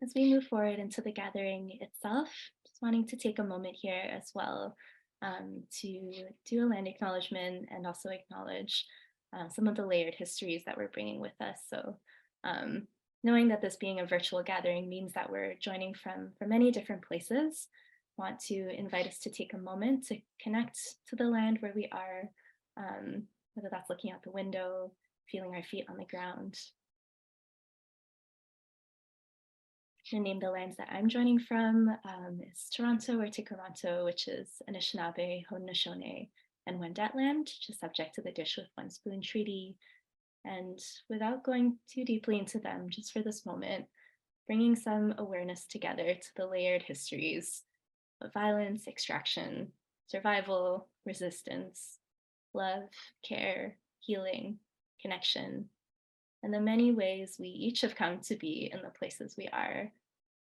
As we move forward into the gathering itself, just wanting to take a moment here as well to do a land acknowledgement and also acknowledge some of the layered histories that we're bringing with us. So um, knowing that this being a virtual gathering means that we're joining from many different places, want to invite us to take a moment to connect to the land where we are, whether that's looking out the window, feeling our feet on the ground. To name the lands that I'm joining from is Toronto or Tikaranto, which is Anishinaabe, Haudenosaunee, and Wendat land, which is subject to the Dish with One Spoon Treaty. And without going too deeply into them, just for this moment, bringing some awareness together to the layered histories of violence, extraction, survival, resistance, love, care, healing, connection, and the many ways we each have come to be in the places we are,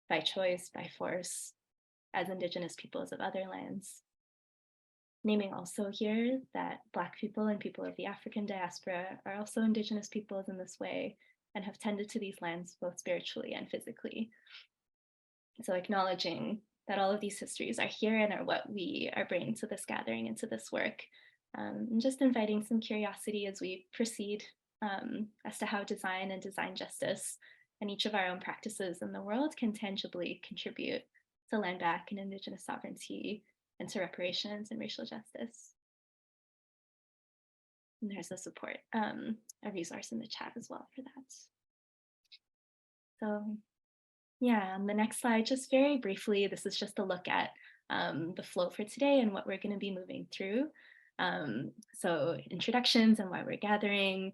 by choice, by force, as Indigenous peoples of other lands. Naming also here that Black people and people of the African diaspora are also Indigenous peoples in this way and have tended to these lands both spiritually and physically. So acknowledging that all of these histories are here and are what we are bringing to this gathering and to this work. And just inviting some curiosity as we proceed as to how design and design justice and each of our own practices in the world can tangibly contribute to land back and Indigenous sovereignty and to reparations and racial justice. And there's a support, a resource in the chat as well for that. So yeah, on the next slide, just very briefly, this is just a look at the flow for today and what we're going to be moving through. So introductions and why we're gathering.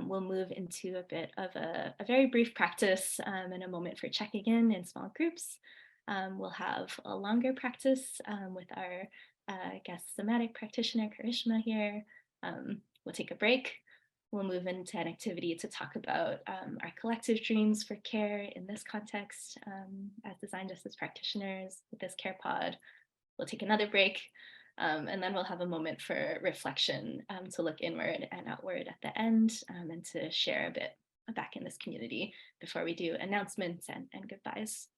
We'll move into a bit of a very brief practice and a moment for checking in small groups. We'll have a longer practice with our guest somatic practitioner, Karishma here. We'll take a break. We'll move into an activity to talk about our collective dreams for care in this context as design justice practitioners with this care pod. We'll take another break and then we'll have a moment for reflection to look inward and outward at the end and to share a bit back in this community before we do announcements and goodbyes.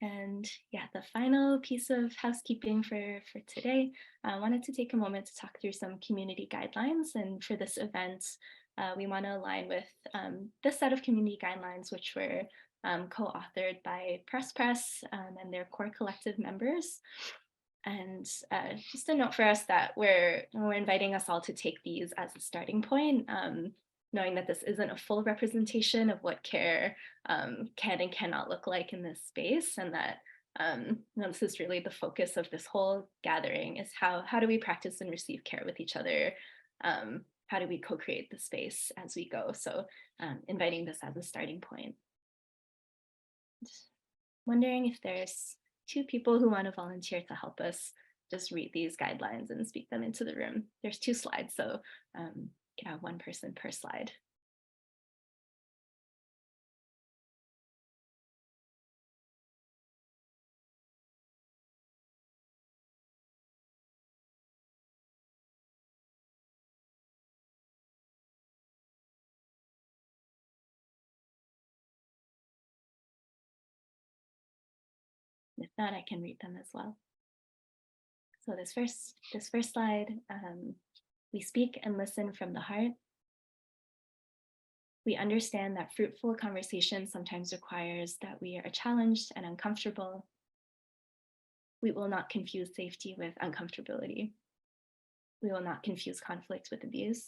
And yeah, the final piece of housekeeping for today, I wanted to take a moment to talk through some community guidelines. And for this event, we want to align with this set of community guidelines, which were co-authored by Press and their core collective members. And just a note for us that we're inviting us all to take these as a starting point, knowing that this isn't a full representation of what care can and cannot look like in this space, and that this is really the focus of this whole gathering is how do we practice and receive care with each other? How do we co-create the space as we go? So inviting this as a starting point. Just wondering if there's two people who want to volunteer to help us just read these guidelines and speak them into the room. There's 2 slides, so you can have 1 person per slide. If not, I can read them as well. So this first slide, we speak and listen from the heart. We understand that fruitful conversation sometimes requires that we are challenged and uncomfortable. We will not confuse safety with uncomfortability. We will not confuse conflict with abuse.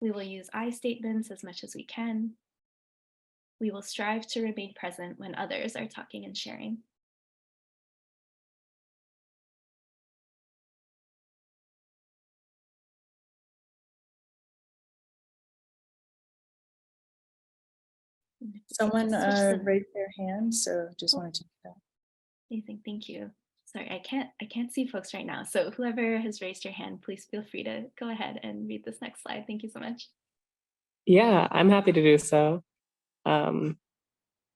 We will use I statements as much as we can. We will strive to remain present when others are talking and sharing. Someone raised their hand, so just wanted to do that. Amazing, thank you. Sorry, I can't see folks right now. So whoever has raised your hand, please feel free to go ahead and read this next slide. Thank you so much. Yeah, I'm happy to do so.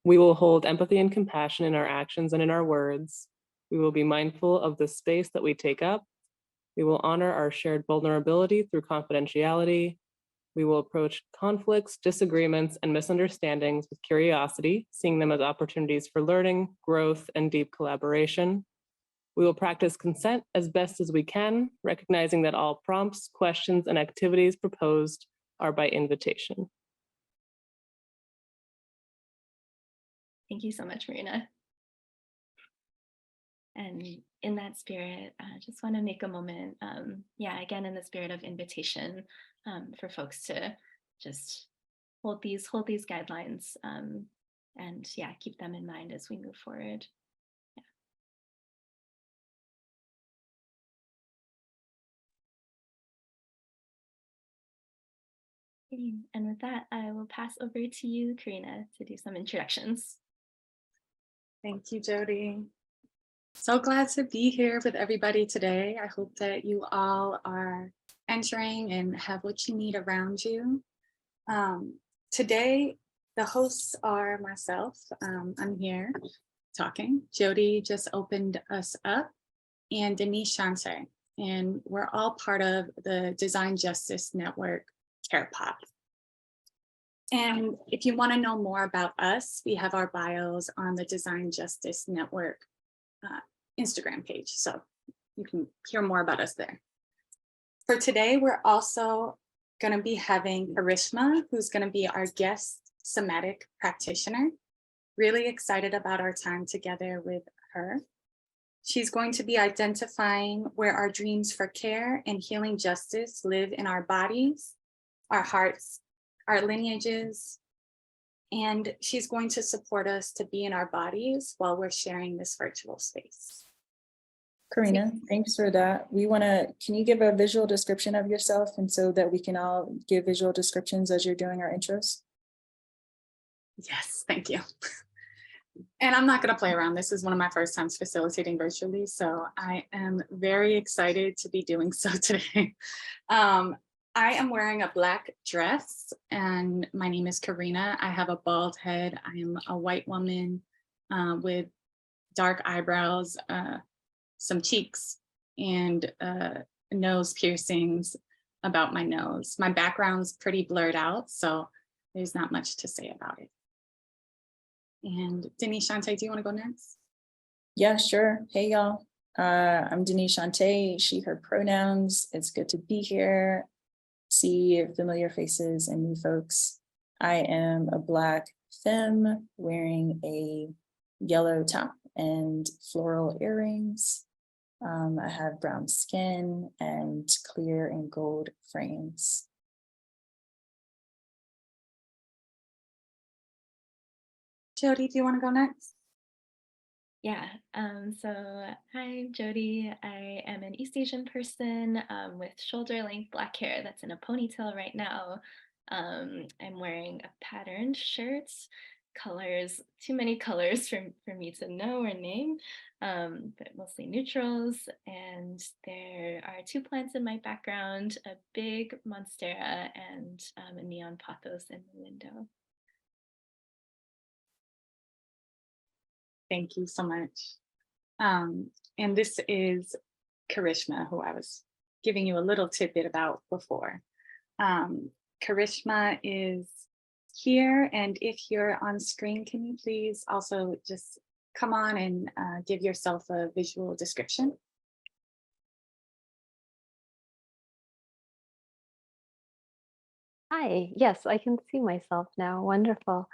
We will hold empathy and compassion in our actions and in our words. We will be mindful of the space that we take up. We will honor our shared vulnerability through confidentiality. We will approach conflicts, disagreements, and misunderstandings with curiosity, seeing them as opportunities for learning, growth, and deep collaboration. We will practice consent as best as we can, recognizing that all prompts, questions, and activities proposed are by invitation. Thank you so much, Marina. And in that spirit, I just want to make a moment, again, in the spirit of invitation, for folks to just hold these guidelines, and keep them in mind as we move forward. Okay, and with that, I will pass over to you, Karina, to do some introductions. Thank you, Jody. So glad to be here with everybody today. I hope that you all are entering and have what you need around you. Today, the hosts are myself. I'm here talking. Jody just opened us up, and Denise Shante. And we're all part of the Design Justice Network Care Pod. And if you want to know more about us, we have our bios on the Design Justice Network Instagram page. So you can hear more about us there. For today, we're also going to be having Karishma, who's going to be our guest somatic practitioner. Really excited about our time together with her. She's going to be identifying where our dreams for care and healing justice live in our bodies, our hearts, our lineages, and she's going to support us to be in our bodies while we're sharing this virtual space. Karina, thanks for that. Can you give a visual description of yourself, and so that we can all give visual descriptions as you're doing our intros? Yes, thank you. And I'm not going to play around. This is one of my first times facilitating virtually, so I am very excited to be doing so today. I am wearing a black dress, and my name is Karina. I have a bald head. I am a white woman with dark eyebrows, some cheeks, and nose piercings about my nose. My background's pretty blurred out, so there's not much to say about it. And Denise Shante, do you want to go next? Yeah, sure. Hey, y'all. I'm Denise Shante, she, her pronouns. It's good to be here. See familiar faces and new folks. I am a Black femme wearing a yellow top and floral earrings. I have brown skin and clear and gold frames. Jody, do you want to go next? Yeah, so hi, Jody. I am an East Asian person with shoulder length black hair that's in a ponytail right now. I'm wearing a patterned shirt, colors, too many colors for me to know or name, but mostly neutrals. And there are two plants in my background, a big monstera and a neon pothos in the window. Thank you so much. And this is Karishma, who I was giving you a little tidbit about before. Karishma is here, and if you're on screen, can you please also just come on and give yourself a visual description? Hi, yes, I can see myself now. Wonderful.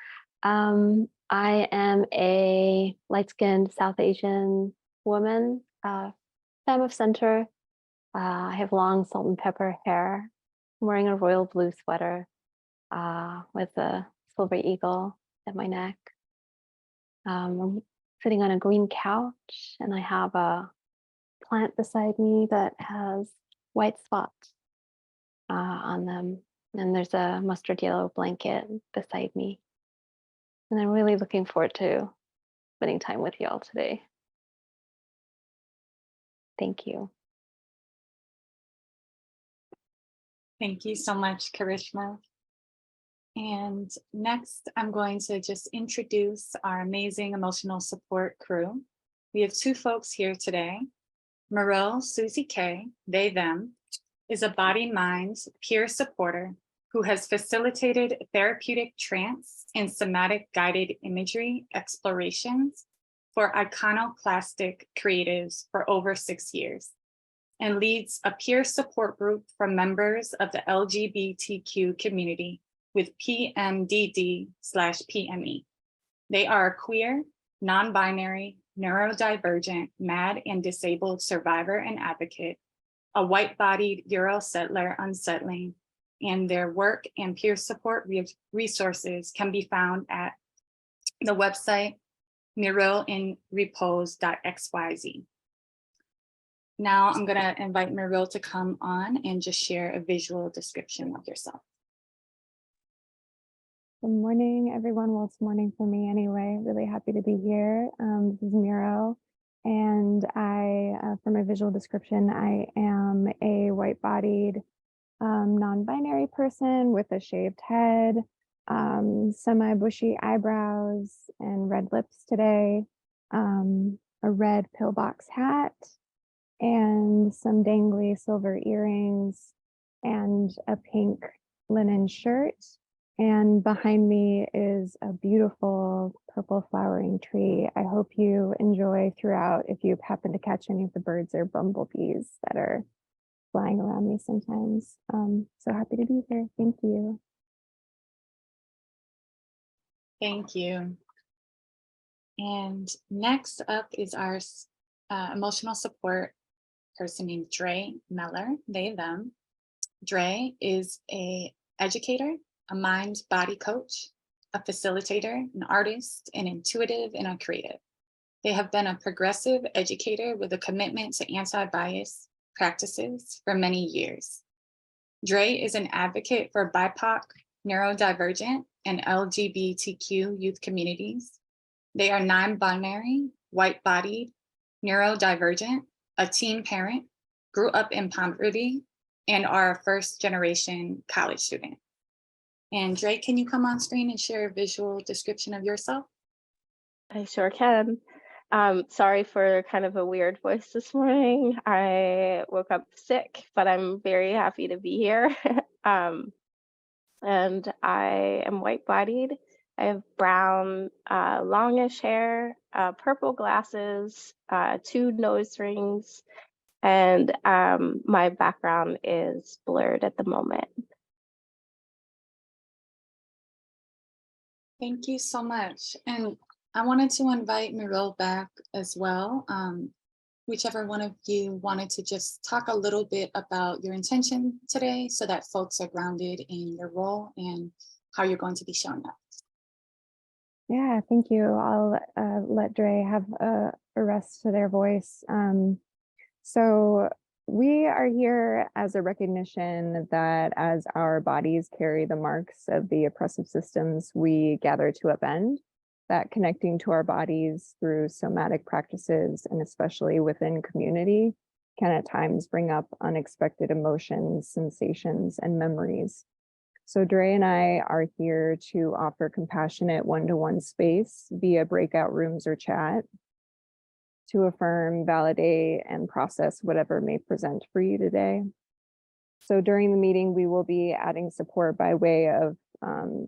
I am a light-skinned South Asian woman, femme of center. I have long salt and pepper hair. I'm wearing a royal blue sweater with a silver eagle at my neck. I'm sitting on a green couch, and I have a plant beside me that has white spots on them. And there's a mustard yellow blanket beside me. And I'm really looking forward to spending time with you all today. Thank you. Thank you so much, Karishma. And next, I'm going to just introduce our amazing emotional support crew. We have two folks here today. Moreau Susie K, they, them, is a body-mind peer supporter who has facilitated therapeutic trance and somatic guided imagery explorations for iconoclastic creatives for over 6 years, and leads a peer support group for members of the LGBTQ community with PMDD/PME. They are a queer, non-binary, neurodivergent, mad and disabled survivor and advocate, a white-bodied Euro settler unsettling, and their work and peer support resources can be found at the website murilinrepose.xyz. Now I'm going to invite Muriel to come on and just share a visual description of yourself. Good morning, everyone. Well, it's morning for me anyway. Really happy to be here. This is Muriel, and for my visual description, I am a white-bodied, non-binary person with a shaved head, semi-bushy eyebrows and red lips today, a red pillbox hat, and some dangly silver earrings, and a pink linen shirt. And behind me is a beautiful purple flowering tree. I hope you enjoy throughout if you happen to catch any of the birds or bumblebees that are flying around me sometimes. So happy to be here. Thank you. Thank you. And next up is our emotional support person named Dre Meller, they, them. Dre is an educator, a mind-body coach, a facilitator, an artist, an intuitive, and a creative. They have been a progressive educator with a commitment to anti-bias practices for many years. Dre is an advocate for BIPOC, neurodivergent, and LGBTQ youth communities. They are non-binary, white-bodied, neurodivergent, a teen parent, grew up in poverty, and are a first-generation college student. And Dre, can you come on screen and share a visual description of yourself? I sure can. Sorry for kind of a weird voice this morning. I woke up sick, but I'm very happy to be here. And I am white-bodied. I have brown, longish hair, purple glasses, 2 nose rings, and my background is blurred at the moment. Thank you so much. And I wanted to invite Muriel back as well. Whichever one of you wanted to just talk a little bit about your intention today so that folks are grounded in your role and how you're going to be showing up. Yeah, thank you. I'll let Dre have a rest to their voice. So we are here as a recognition that as our bodies carry the marks of the oppressive systems we gather to upend, that connecting to our bodies through somatic practices, and especially within community, can at times bring up unexpected emotions, sensations, and memories. So Dre and I are here to offer compassionate one-to-one space via breakout rooms or chat to affirm, validate, and process whatever may present for you today. So during the meeting, we will be adding support by way of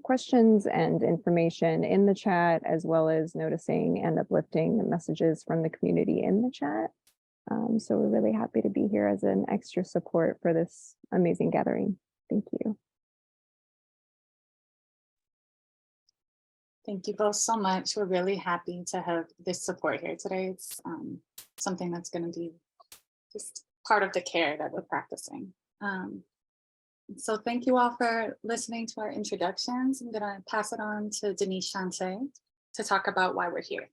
questions and information in the chat, as well as noticing and uplifting the messages from the community in the chat. So we're really happy to be here as an extra support for this amazing gathering. Thank you. Thank you both so much. We're really happy to have this support here today. It's something that's going to be just part of the care that we're practicing. So thank you all for listening to our introductions. I'm going to pass it on to Denise Shante to talk about why we're here.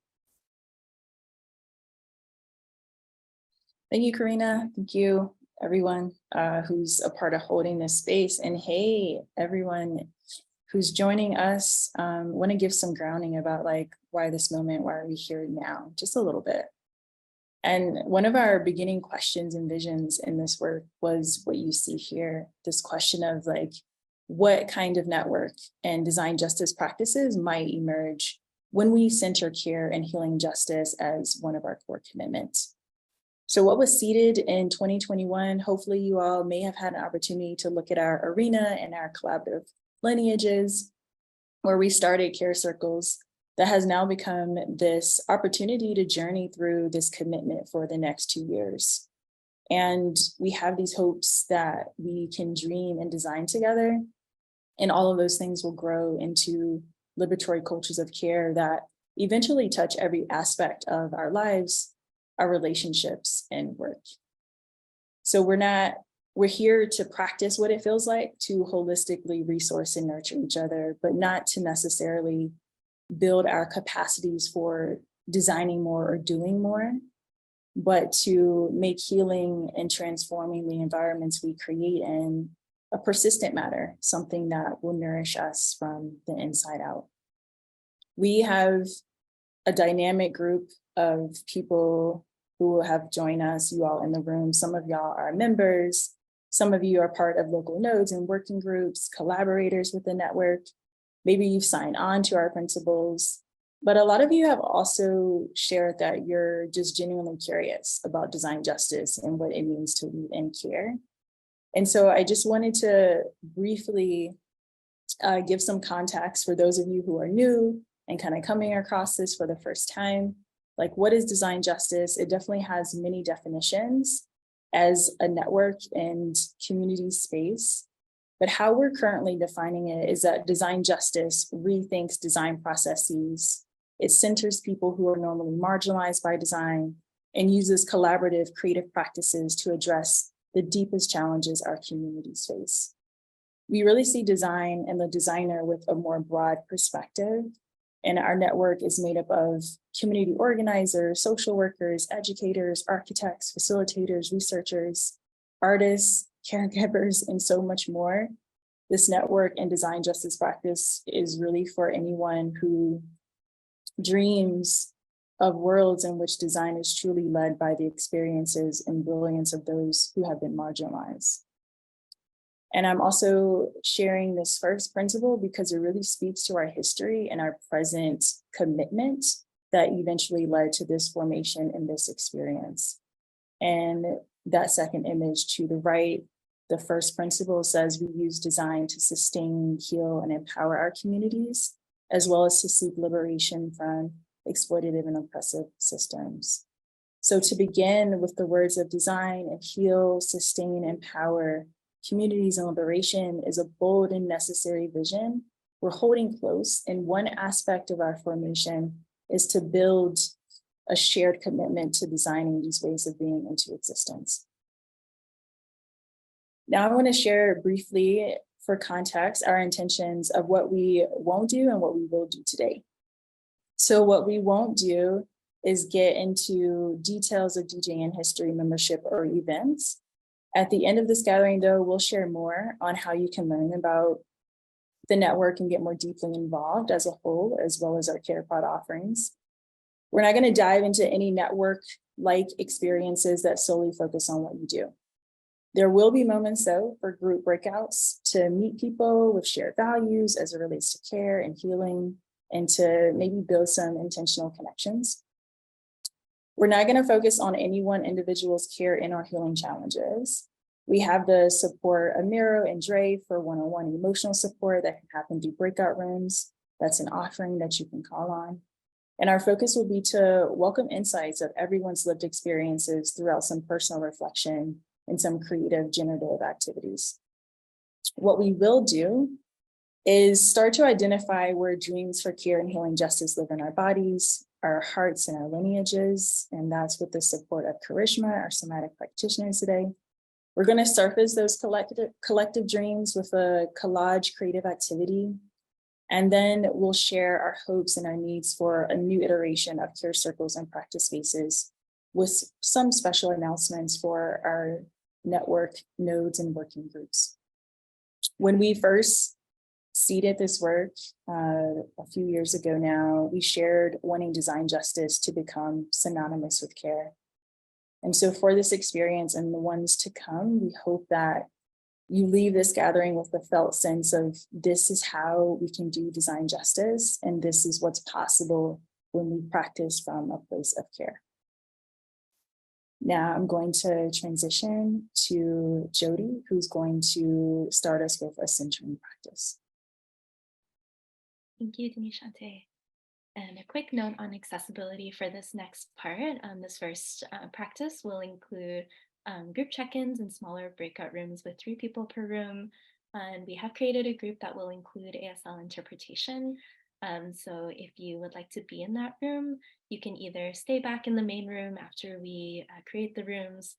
Thank you, Karina. Thank you, everyone who's a part of holding this space. And hey, everyone who's joining us. Want to give some grounding about like why this moment, why are we here now, just a little bit. And one of our beginning questions and visions in this work was what you see here, this question of like, what kind of network and design justice practices might emerge when we center care and healing justice as one of our core commitments. So what was seeded in 2021, hopefully you all may have had an opportunity to look at our arena and our collaborative lineages, where we started care circles, that has now become this opportunity to journey through this commitment for the next 2 years. And we have these hopes that we can dream and design together, and all of those things will grow into liberatory cultures of care that eventually touch every aspect of our lives, our relationships, and work. So we're here to practice what it feels like to holistically resource and nurture each other, but not to necessarily build our capacities for designing more or doing more, but to make healing and transforming the environments we create in a persistent matter, something that will nourish us from the inside out. We have a dynamic group of people who have joined us, you all in the room. Some of y'all are members. Some of you are part of local nodes and working groups, collaborators with the network. Maybe you've signed on to our principles, but a lot of you have also shared that you're just genuinely curious about design justice and what it means to lead in care. And so I just wanted to briefly give some context for those of you who are new and kind of coming across this for the first time. Like, what is design justice? It definitely has many definitions as a network and community space. But how we're currently defining it is that design justice rethinks design processes. It centers people who are normally marginalized by design and uses collaborative creative practices to address the deepest challenges our communities face. We really see design and the designer with a more broad perspective. And our network is made up of community organizers, social workers, educators, architects, facilitators, researchers, artists, caregivers, and so much more. This network and design justice practice is really for anyone who dreams of worlds in which design is truly led by the experiences and brilliance of those who have been marginalized. And I'm also sharing this first principle because it really speaks to our history and our present commitment that eventually led to this formation and this experience. And that second image to the right, the first principle says we use design to sustain, heal, and empower our communities, as well as to seek liberation from exploitative and oppressive systems. So to begin with the words of design and heal, sustain, empower communities and liberation is a bold and necessary vision we're holding close. And one aspect of our formation is to build a shared commitment to designing these ways of being into existence. Now I want to share briefly, for context, our intentions of what we won't do and what we will do today. So what we won't do is get into details of DJN history, membership, or events. At the end of this gathering, though, we'll share more on how you can learn about the network and get more deeply involved as a whole, as well as our CarePod offerings. We're not going to dive into any network-like experiences that solely focus on what you do. There will be moments, though, for group breakouts to meet people with shared values as it relates to care and healing, and to maybe build some intentional connections. We're not going to focus on any one individual's care and or healing challenges. We have the support of Miro and Dre for one-on-one emotional support that can happen through breakout rooms. That's an offering that you can call on. And our focus will be to welcome insights of everyone's lived experiences throughout some personal reflection and some creative generative activities. What we will do is start to identify where dreams for care and healing justice live in our bodies, our hearts, and our lineages. And that's with the support of Karishma, our somatic practitioner today. We're going to surface those collective dreams with a collage creative activity. And then we'll share our hopes and our needs for a new iteration of care circles and practice spaces, with some special announcements for our network nodes and working groups. When we first seeded this work a few years ago now, we shared wanting design justice to become synonymous with care. And so for this experience and the ones to come, we hope that you leave this gathering with the felt sense of this is how we can do design justice, and this is what's possible when we practice from a place of care. Now I'm going to transition to Jody, who's going to start us with a centering practice. Thank you, Denishante. And a quick note on accessibility for this next part. This first practice will include group check-ins in smaller breakout rooms with 3 people per room. And we have created a group that will include ASL interpretation. So if you would like to be in that room, you can either stay back in the main room after we create the rooms,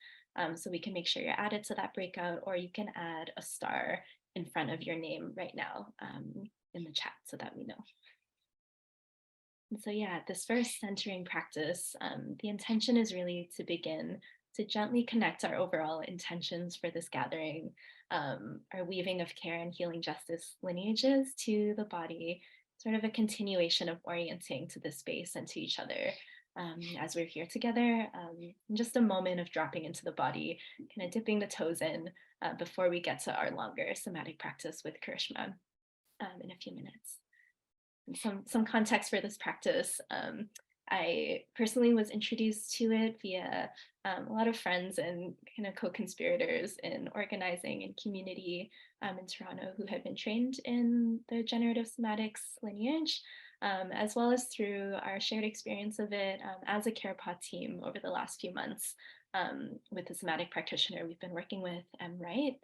so we can make sure you're added to that breakout, or you can add a star in front of your name right now in the chat so that we know. And so yeah, this first centering practice, the intention is really to begin to gently connect our overall intentions for this gathering, our weaving of care and healing justice lineages to the body, sort of a continuation of orienting to this space and to each other as we're here together. Just a moment of dropping into the body, kind of dipping the toes in before we get to our longer somatic practice with Karishma in a few minutes. And some context for this practice. I personally was introduced to it via a lot of friends and kind of co-conspirators in organizing and community in Toronto who had been trained in the generative somatics lineage, as well as through our shared experience of it as a care pod team over the last few months with the somatic practitioner we've been working with, Wright.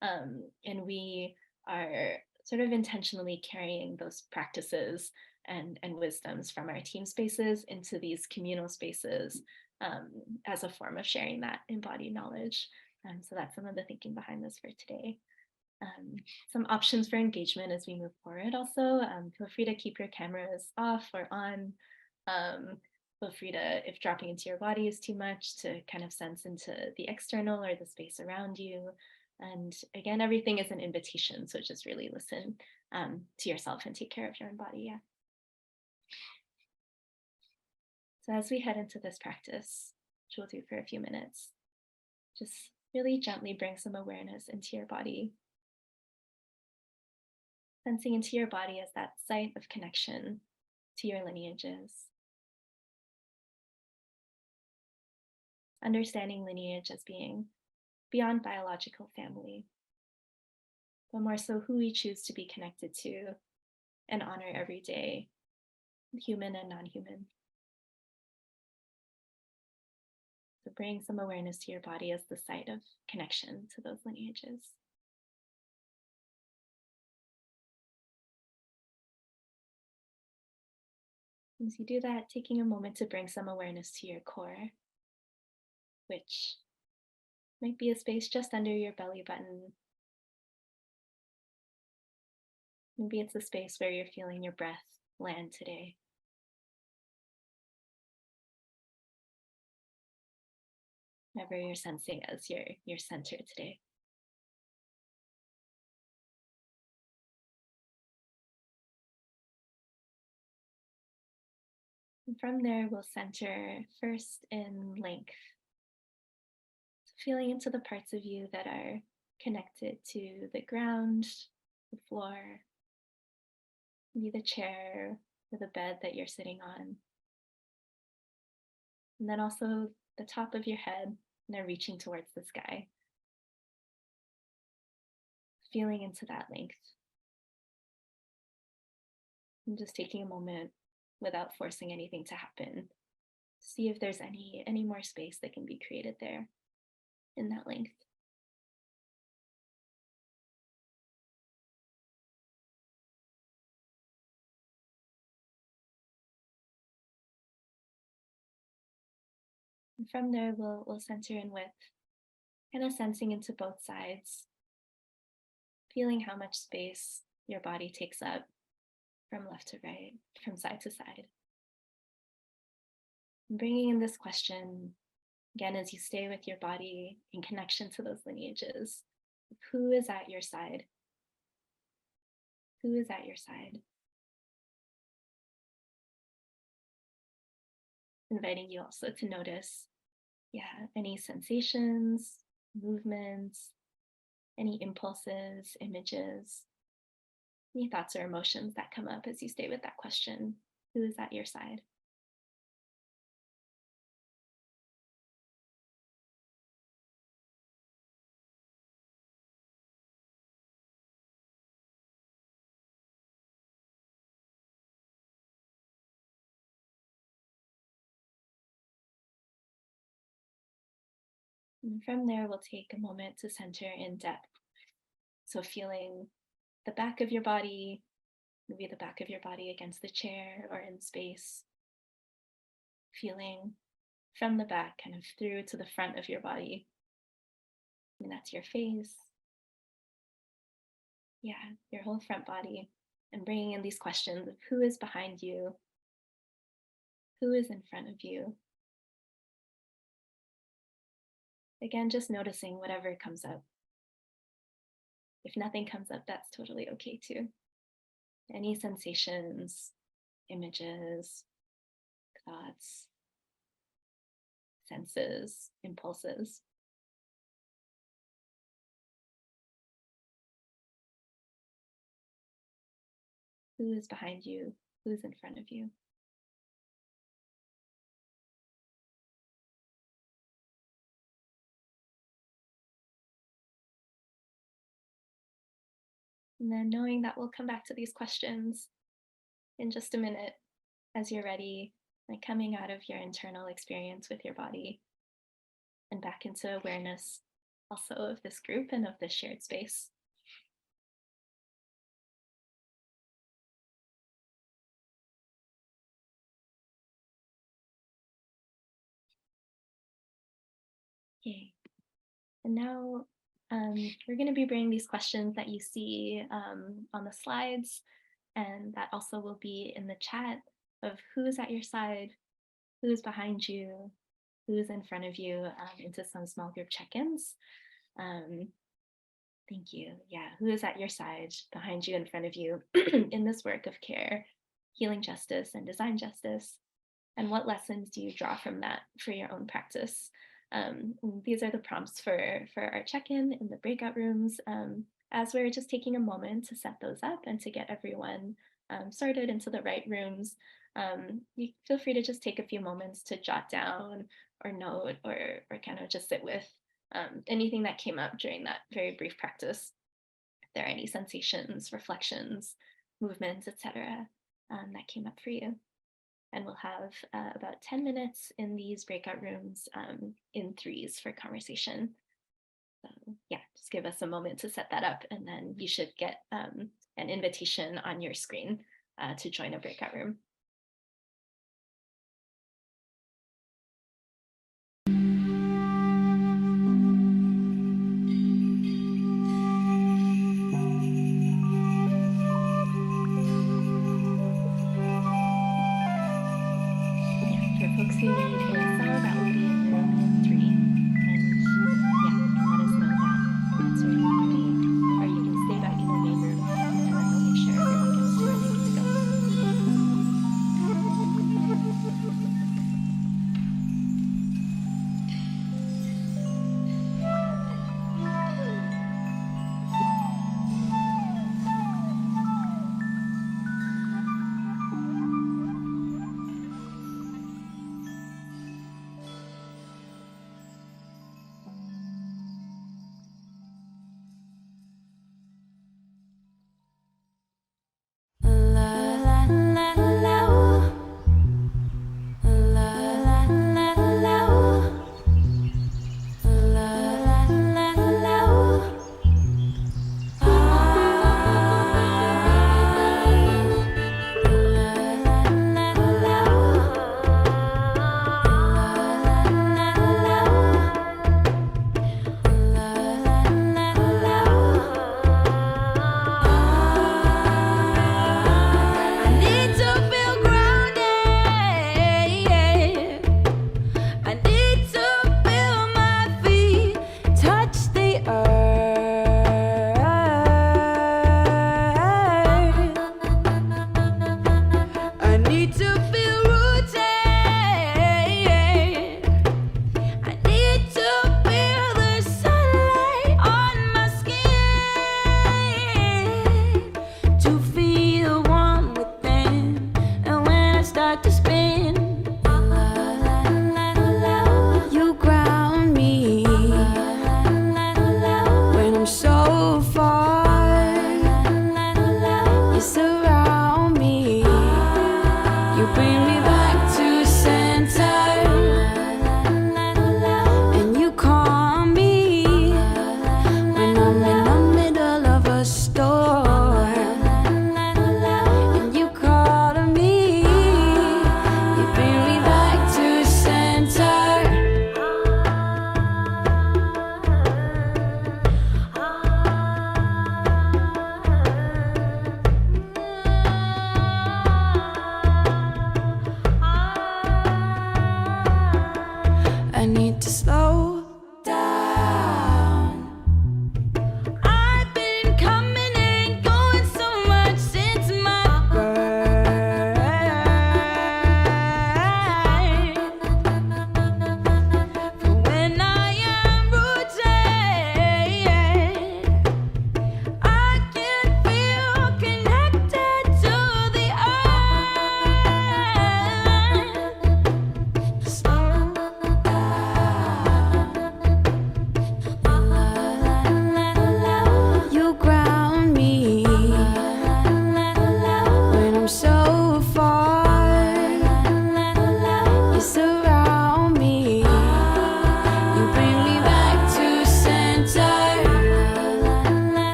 And we are sort of intentionally carrying those practices and wisdoms from our team spaces into these communal spaces as a form of sharing that embodied knowledge. So that's some of the thinking behind this for today. Some options for engagement as we move forward also. Feel free to keep your cameras off or on. Feel free to, if dropping into your body is too much, to kind of sense into the external or the space around you. And again, everything is an invitation. So just really listen to yourself and take care of your own body. Yeah. So as we head into this practice, which we'll do for a few minutes, just really gently bring some awareness into your body. Sensing into your body as that site of connection to your lineages. Understanding lineage as being beyond biological family, but more so who we choose to be connected to and honor every day, human and non-human. So bring some awareness to your body as the site of connection to those lineages. As you do that, taking a moment to bring some awareness to your core, which might be a space just under your belly button. Maybe it's a space where you're feeling your breath land today. Whatever you're sensing as your center today. And from there, we'll center first in length. So feeling into the parts of you that are connected to the ground, the floor, maybe the chair or the bed that you're sitting on. And then also the top of your head, and they're reaching towards the sky. Feeling into that length. And just taking a moment without forcing anything to happen. See if there's any more space that can be created there in that length. And from there, we'll center in width, kind of sensing into both sides, feeling how much space your body takes up from left to right, from side to side. And bringing in this question, again, as you stay with your body in connection to those lineages, who is at your side? Who is at your side? Inviting you also to notice, any sensations, movements, any impulses, images, any thoughts or emotions that come up as you stay with that question. Who is at your side? And from there, we'll take a moment to center in depth. So feeling the back of your body, maybe the back of your body against the chair or in space. Feeling from the back kind of through to the front of your body. And that's your face. Yeah, your whole front body. And bringing in these questions of who is behind you, who is in front of you. Again, just noticing whatever comes up. If nothing comes up, that's totally okay too. Any sensations, images, thoughts, senses, impulses. Who is behind you? Who's in front of you? And then knowing that we'll come back to these questions in just a minute as you're ready, like coming out of your internal experience with your body and back into awareness also of this group and of this shared space. Okay, and now we're going to be bringing these questions that you see on the slides, and that also will be in the chat of who's at your side, who's behind you, who's in front of you, into some small group check-ins. Thank you. Yeah, who is at your side, behind you, in front of you in this work of care, healing justice, and design justice? And what lessons do you draw from that for your own practice? These are the prompts for our check-in in the breakout rooms, as we're just taking a moment to set those up and to get everyone sorted into the right rooms. You feel free to just take a few moments to jot down or note or kind of just sit with anything that came up during that very brief practice. If there are any sensations, reflections, movements, etc., that came up for you. And we'll have about 10 minutes in these breakout rooms in threes for conversation. So yeah, just give us a moment to set that up, and then you should get an invitation on your screen to join a breakout room. Folks who need ASL, that will be in room 3. And yeah, you can let us know that that's where you want to be, or you can stay back in the main room, and then we'll make sure everyone gets to where they need to go.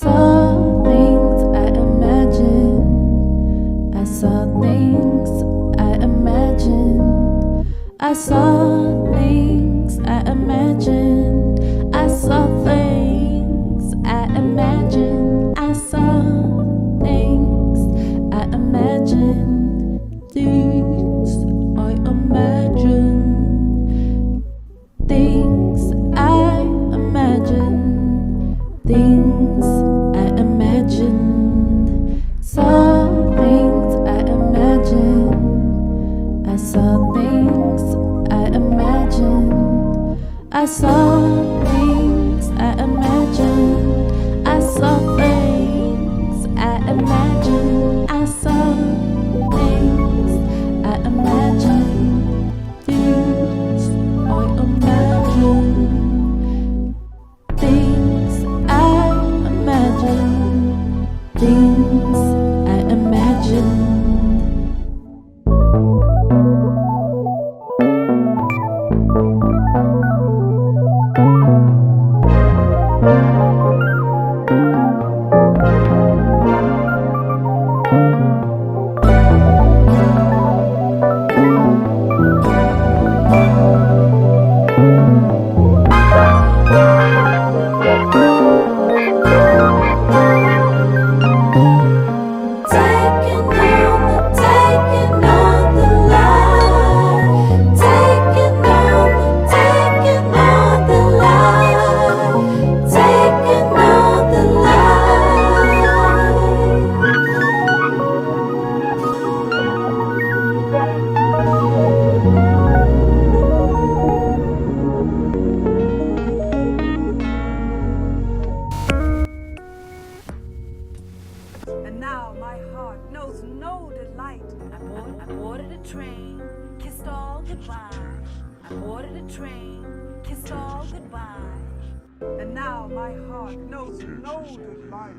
saw things I imagined. I saw things I imagined. I saw things I imagined. I saw things I imagined. I saw things I imagined. Things I imagine. Things I imagine. Things I imagined. Saw things I imagined. I saw things I imagined. I saw things I imagined. I saw things I imagined. I saw things I imagined. Things I imagine. Things I imagine. Things I imagine. And now my heart knows no delight. I boarded a train, kissed all goodbye. I boarded a train, kissed all goodbye. And now my heart knows no delight.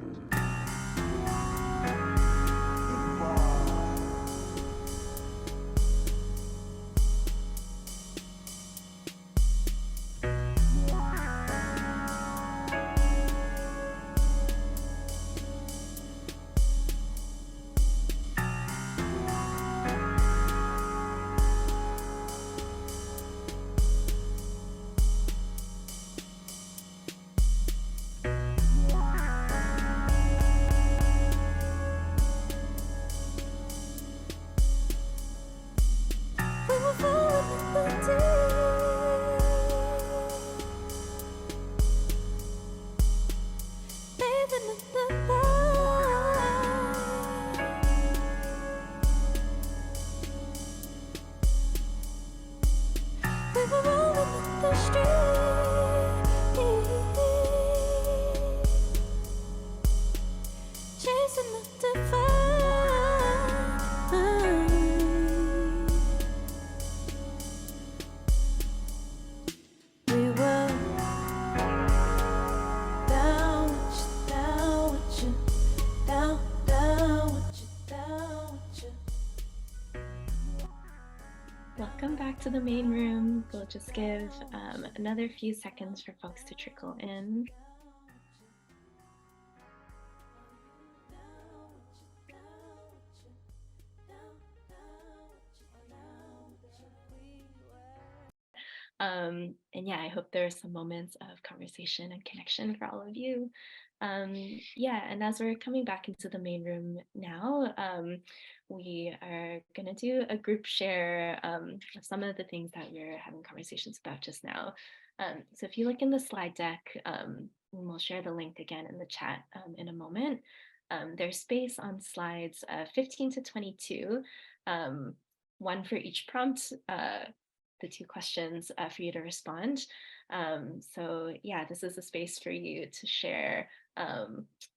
We were falling in the deep. Bathing in the light. We were rolling in the street. Chasing the divine. We were down with you, down with you, down with you, down with you. Welcome back to the main room. We'll just give another few seconds for folks to trickle in. And yeah, I hope there are some moments of conversation and connection for all of you. Yeah, and as we're coming back into the main room now, we are going to do a group share of some of the things that we're having conversations about just now. So if you look in the slide deck, we'll share the link again in the chat in a moment. There's space on slides 15 to 22, one for each prompt, the two questions for you to respond. So yeah, this is a space for you to share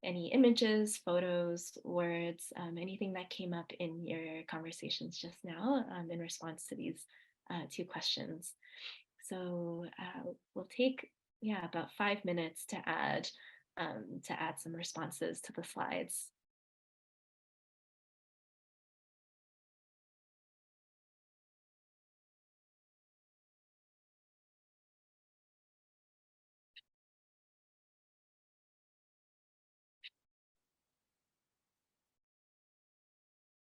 any images, photos, words, anything that came up in your conversations just now in response to these two questions. So we'll take about 5 minutes to add some responses to the slides.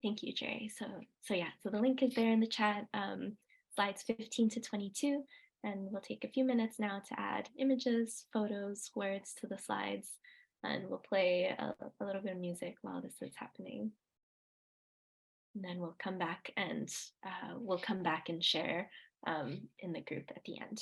Thank you, Jerry. So yeah, so the link is there in the chat, slides 15 to 22, and we'll take a few minutes now to add images, photos, words to the slides, and we'll play a little bit of music while this is happening. And then we'll come back and share in the group at the end.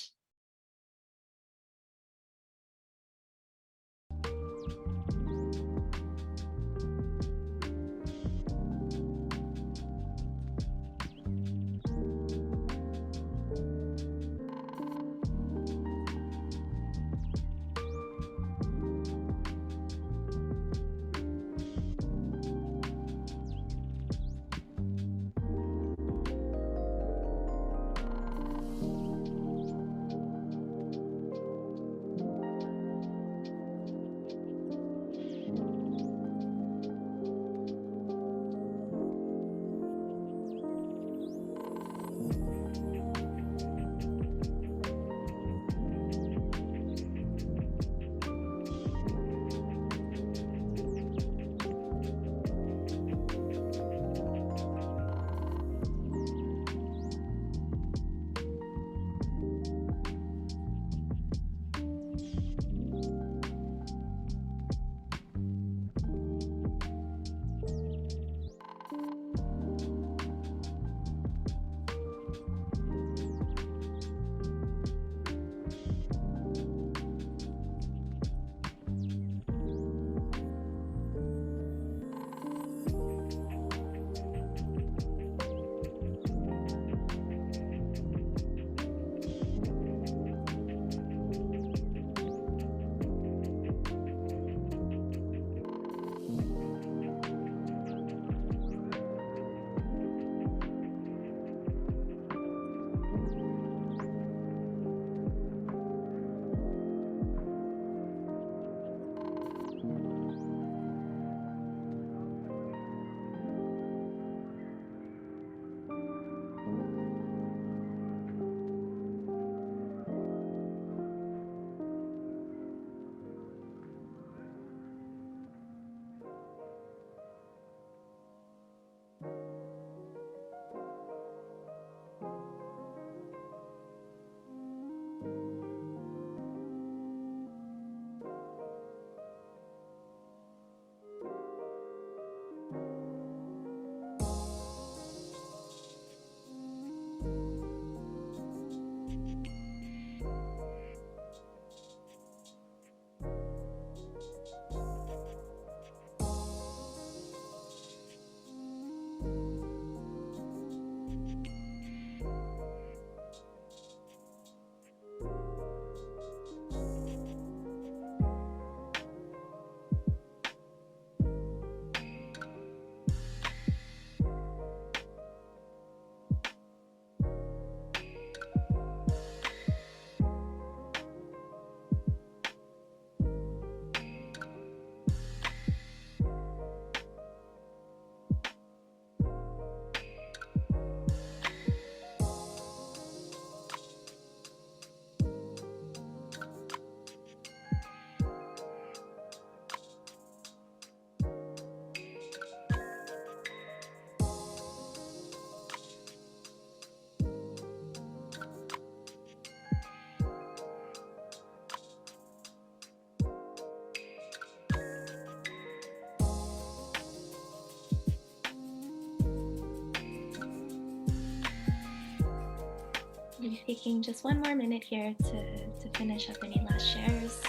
I'm taking just one more minute here to finish up any last shares.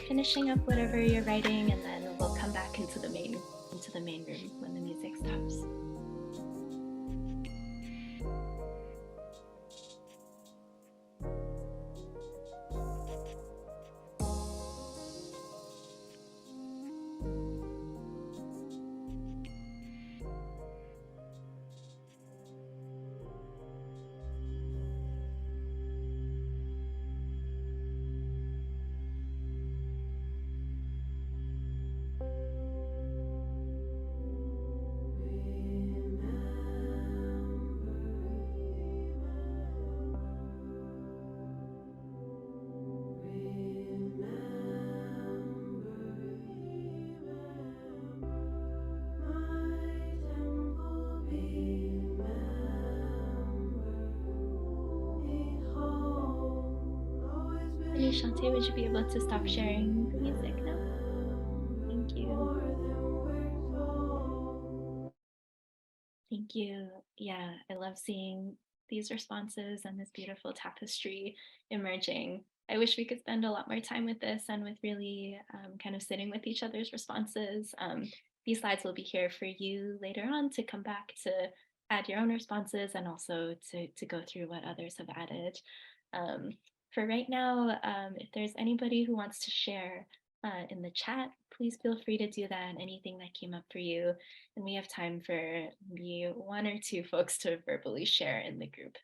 finishing up whatever you're writing, and then we'll come back into the main room when the music stops. Shante, would you be able to stop sharing the music now? Thank you. Thank you. Yeah, I love seeing these responses and this beautiful tapestry emerging. I wish we could spend a lot more time with this and with really kind of sitting with each other's responses. These slides will be here for you later on to come back to add your own responses and also to go through what others have added. For right now, if there's anybody who wants to share in the chat, please feel free to do that. Anything that came up for you. And we have time for maybe one or two folks to verbally share in the group.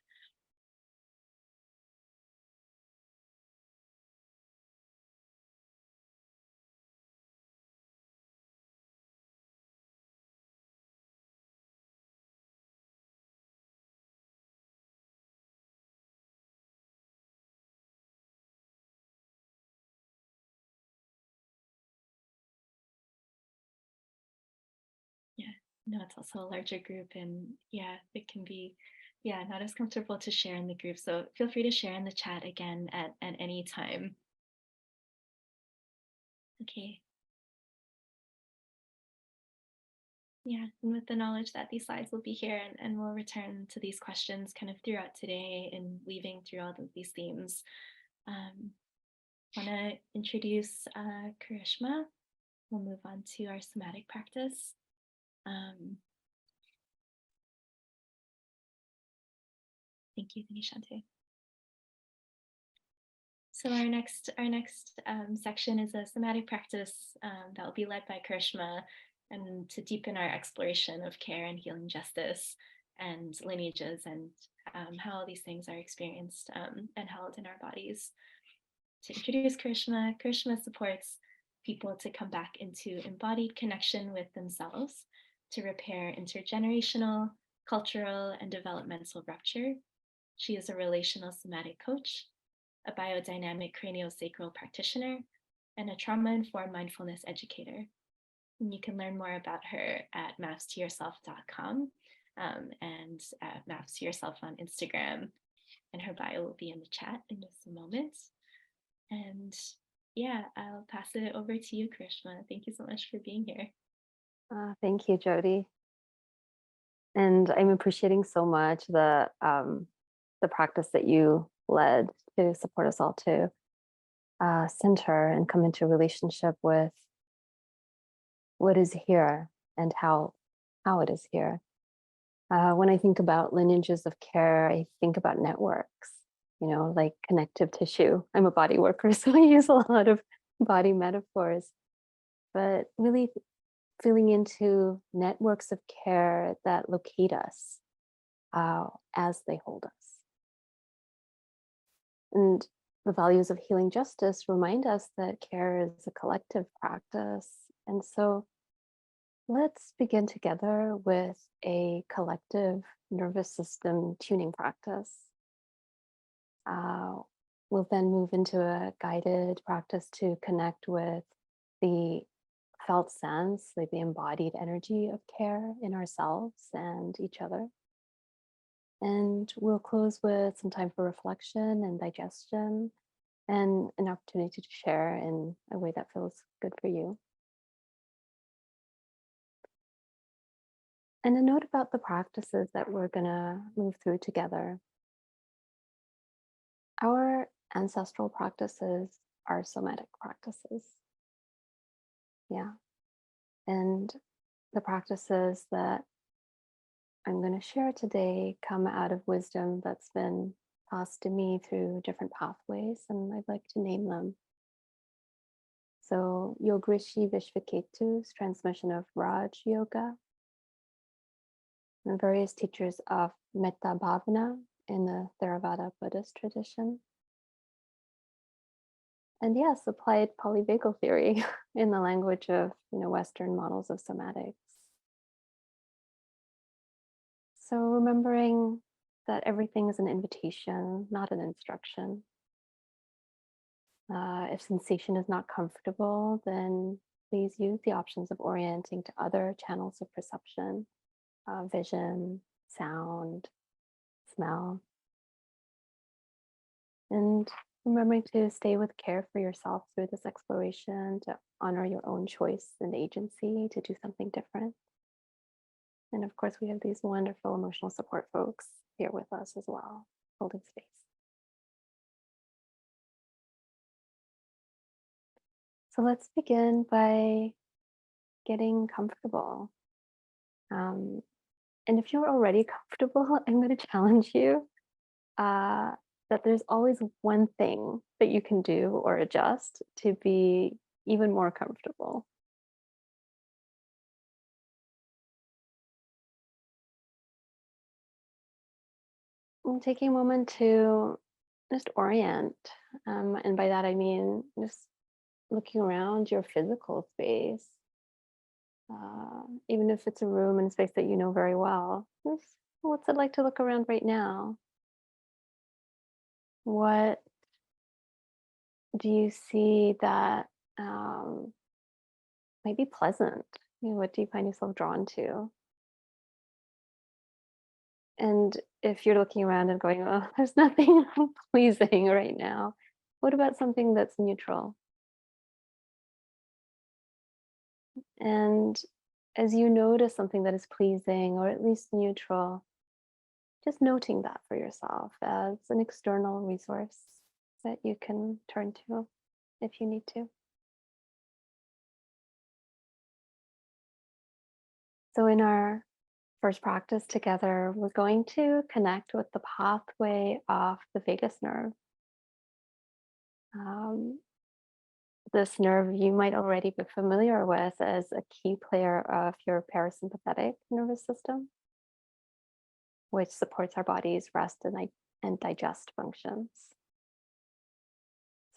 Yeah, no, it's also a larger group, and yeah, it can be, yeah, not as comfortable to share in the group. So feel free to share in the chat again at any time. Okay. Yeah, and with the knowledge that these slides will be here, and we'll return to these questions kind of throughout today and weaving through all of these themes. Want to introduce Karishma. We'll move on to our somatic practice. Thank you, Nishante. So our next section is a somatic practice that will be led by Karishma, and to deepen our exploration of care and healing justice and lineages and how all these things are experienced and held in our bodies. To introduce Karishma, Karishma supports people to come back into embodied connection with themselves, to repair intergenerational, cultural, and developmental rupture. She is a relational somatic coach, a biodynamic craniosacral practitioner, and a trauma-informed mindfulness educator. And you can learn more about her at mapstoyourself.com and at mapstoyourself on Instagram. And her bio will be in the chat in just a moment. And yeah, I'll pass it over to you, Karishma. Thank you so much for being here. Thank you, Jody. And I'm appreciating so much the practice that you led to support us all to center and come into relationship with what is here and how it is here. When I think about lineages of care, I think about networks, you know, like connective tissue. I'm a body worker, so I use a lot of body metaphors, but really feeling into networks of care that locate us as they hold us. And the values of healing justice remind us that care is a collective practice. And so let's begin together with a collective nervous system tuning practice. We'll then move into a guided practice to connect with the felt sense, like the embodied energy of care in ourselves and each other. And we'll close with some time for reflection and digestion and an opportunity to share in a way that feels good for you. And a note about the practices that we're going to move through together. Our ancestral practices our somatic practices. Yeah. And the practices that I'm going to share today come out of wisdom that's been passed to me through different pathways, and I'd like to name them. So, Yogrishi Vishvaketu's transmission of Raj Yoga, and various teachers of Metta Bhavana in the Theravada Buddhist tradition. And yes, applied polyvagal theory in the language of Western models of somatics. So remembering that everything is an invitation, not an instruction. If sensation is not comfortable, then please use the options of orienting to other channels of perception, vision, sound, smell. And remembering to stay with care for yourself through this exploration, to honor your own choice and agency to do something different. And of course, we have these wonderful emotional support folks here with us as well, holding space. So let's begin by getting comfortable. And if you're already comfortable, I'm going to challenge you that there's always one thing that you can do or adjust to be even more comfortable. And taking a moment to just orient. And by that, I mean just looking around your physical space. Even if it's a room and space that you know very well, what's it like to look around right now? What do you see that might be pleasant? What do you find yourself drawn to? And if you're looking around and going, oh, there's nothing pleasing right now, what about something that's neutral? And as you notice something that is pleasing or at least neutral, just noting that for yourself as an external resource that you can turn to if you need to. So in our first practice together, we're going to connect with the pathway of the vagus nerve. This nerve you might already be familiar with as a key player of your parasympathetic nervous system, which supports our body's rest and digest functions.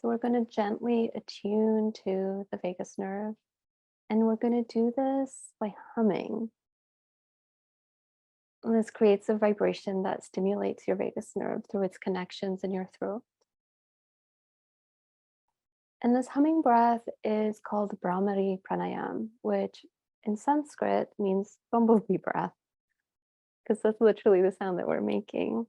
So we're going to gently attune to the vagus nerve, and we're going to do this by humming. And this creates a vibration that stimulates your vagus nerve through its connections in your throat. And this humming breath is called Brahmari Pranayam, which in Sanskrit means bumblebee breath, because that's literally the sound that we're making.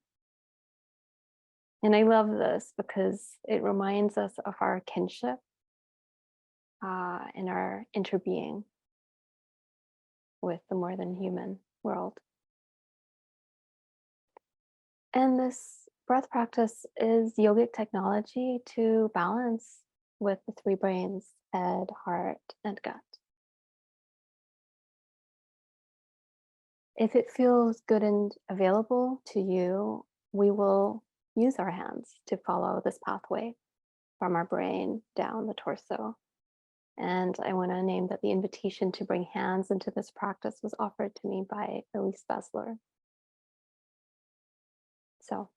And I love this because it reminds us of our kinship and our interbeing with the more than human world. And this breath practice is yogic technology to balance with the three brains, head, heart, and gut. If it feels good and available to you, we will use our hands to follow this pathway from our brain down the torso. And I want to name that the invitation to bring hands into this practice was offered to me by Elise Besler. So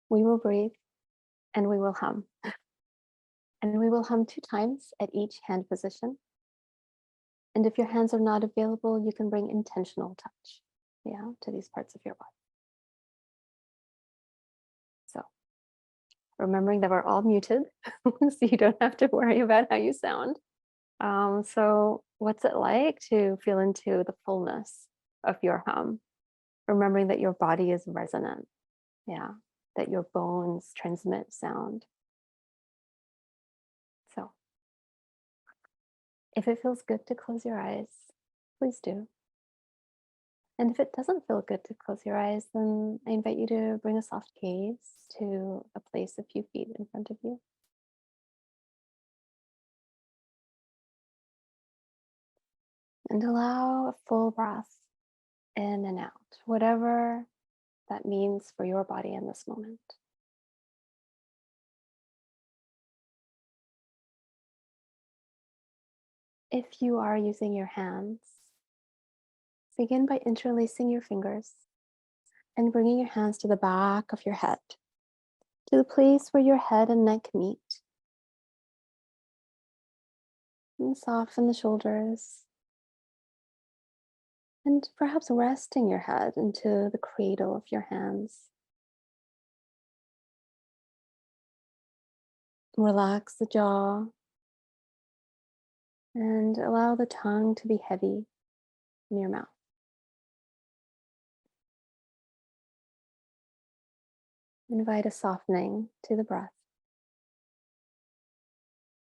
we will breathe and we will hum. And we will hum 2 times at each hand position. And if your hands are not available, you can bring intentional touch, to these parts of your body. So remembering that we're all muted, so you don't have to worry about how you sound. So what's it like to feel into the fullness of your hum? Remembering that your body is resonant, that your bones transmit sound. So if it feels good to close your eyes, please do. And if it doesn't feel good to close your eyes, then I invite you to bring a soft gaze to a place a few feet in front of you. And allow a full breath in and out, whatever that means for your body in this moment. If you are using your hands, begin by interlacing your fingers and bringing your hands to the back of your head, to the place where your head and neck meet. And soften the shoulders. And perhaps resting your head into the cradle of your hands. Relax the jaw and allow the tongue to be heavy in your mouth. Invite a softening to the breath.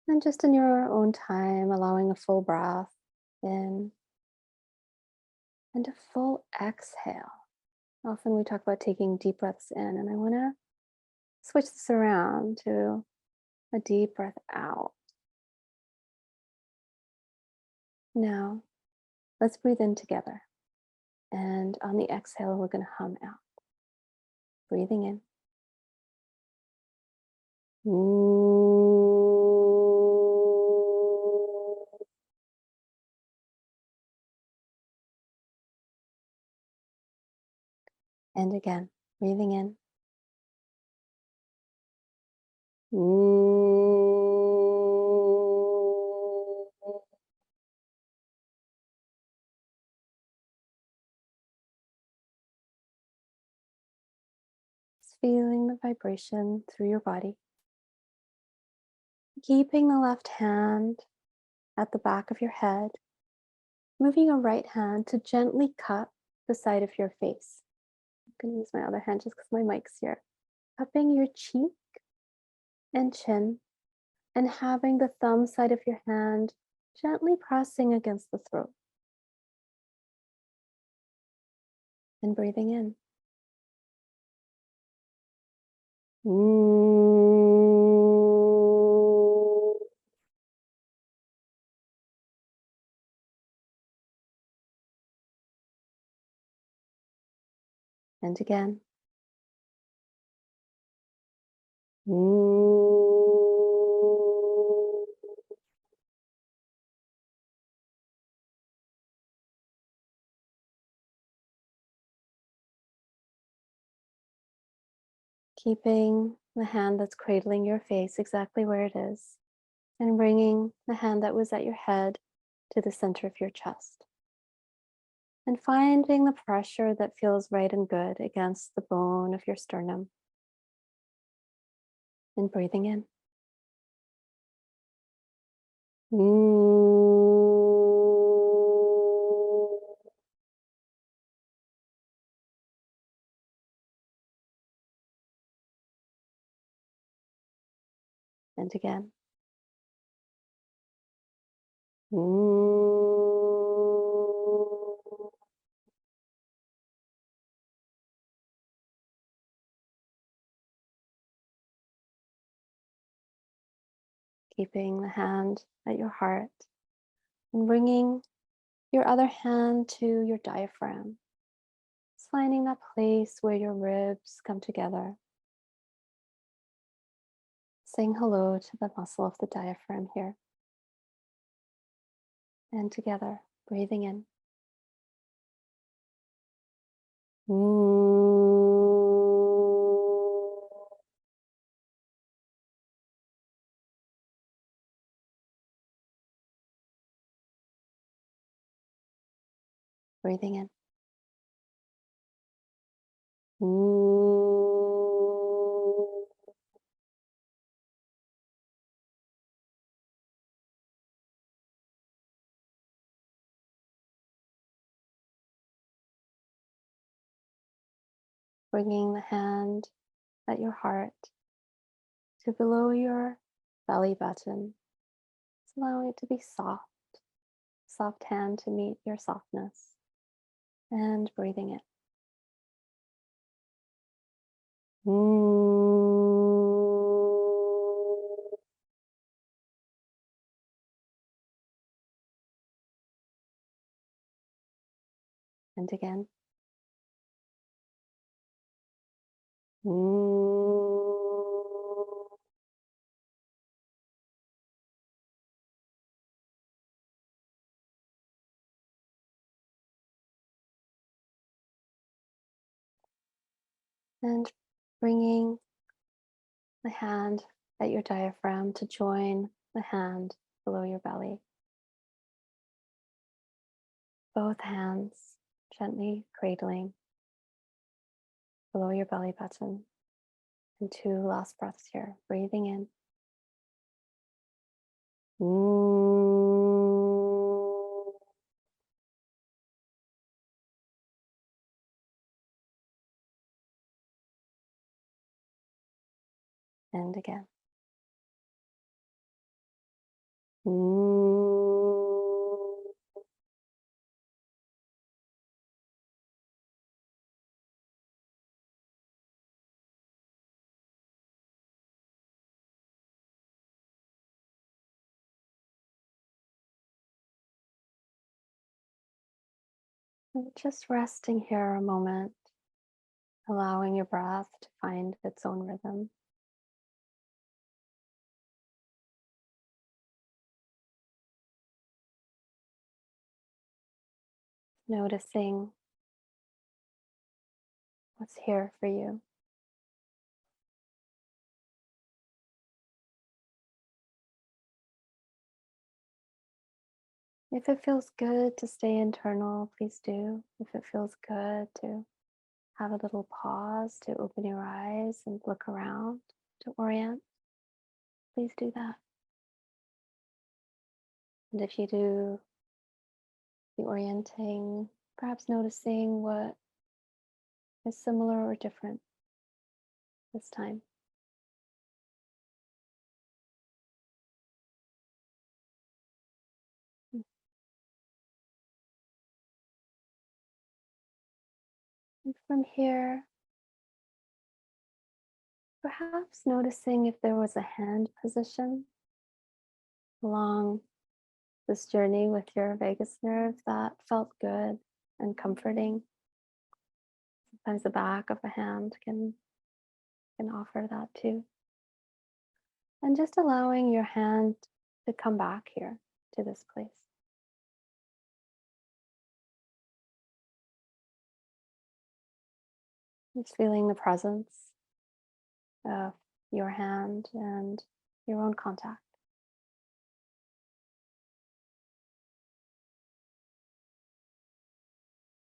And just in your own time, allowing a full breath in and a full exhale. Often we talk about taking deep breaths in, and I want to switch this around to a deep breath out. Now, let's breathe in together. And on the exhale, we're going to hum out. Breathing in. And again, breathing in. Just feeling the vibration through your body. Keeping the left hand at the back of your head, moving your right hand to gently cup the side of your face. I'm going to use my other hand just because my mic's here. Cupping your cheek and chin, and having the thumb side of your hand gently pressing against the throat. And breathing in. And again. Keeping the hand that's cradling your face exactly where it is, and bringing the hand that was at your head to the center of your chest. And finding the pressure that feels right and good against the bone of your sternum. And breathing in. And again. Keeping the hand at your heart and bringing your other hand to your diaphragm. Just finding that place where your ribs come together. Saying hello to the muscle of the diaphragm here. And together, breathing in. Breathing in. Bringing the hand at your heart to below your belly button. Just allowing it to be soft. Soft hand to meet your softness. and breathing it. And again. And bringing the hand at your diaphragm to join the hand below your belly. Both hands gently cradling below your belly button. And 2 last breaths here, breathing in. And again. And just resting here a moment, allowing your breath to find its own rhythm. Noticing what's here for you. If it feels good to stay internal, please do. If it feels good to have a little pause to open your eyes and look around to orient, please do that. And if you do the orienting, perhaps noticing what is similar or different this time. And from here, perhaps noticing if there was a hand position along this journey with your vagus nerve that felt good and comforting. Sometimes the back of a hand can offer that too. And just allowing your hand to come back here to this place. Just feeling the presence of your hand and your own contact.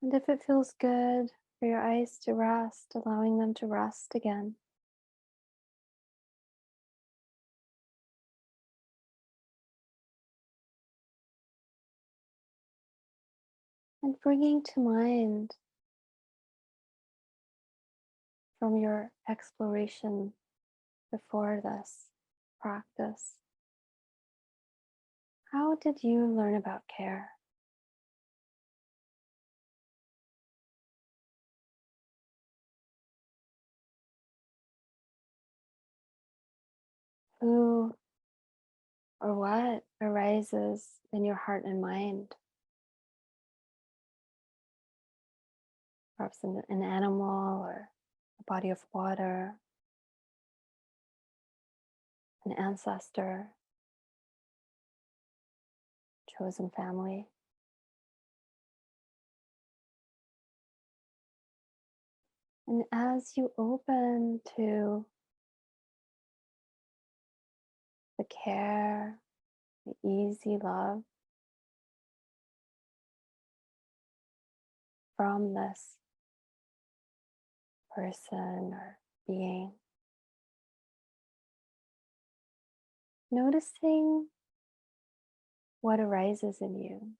And if it feels good for your eyes to rest, allowing them to rest again. And bringing to mind from your exploration before this practice, how did you learn about care? Who or what arises in your heart and mind? Perhaps an animal or a body of water, an ancestor, chosen family. And as you open to the care, the easy love from this person or being, noticing what arises in you,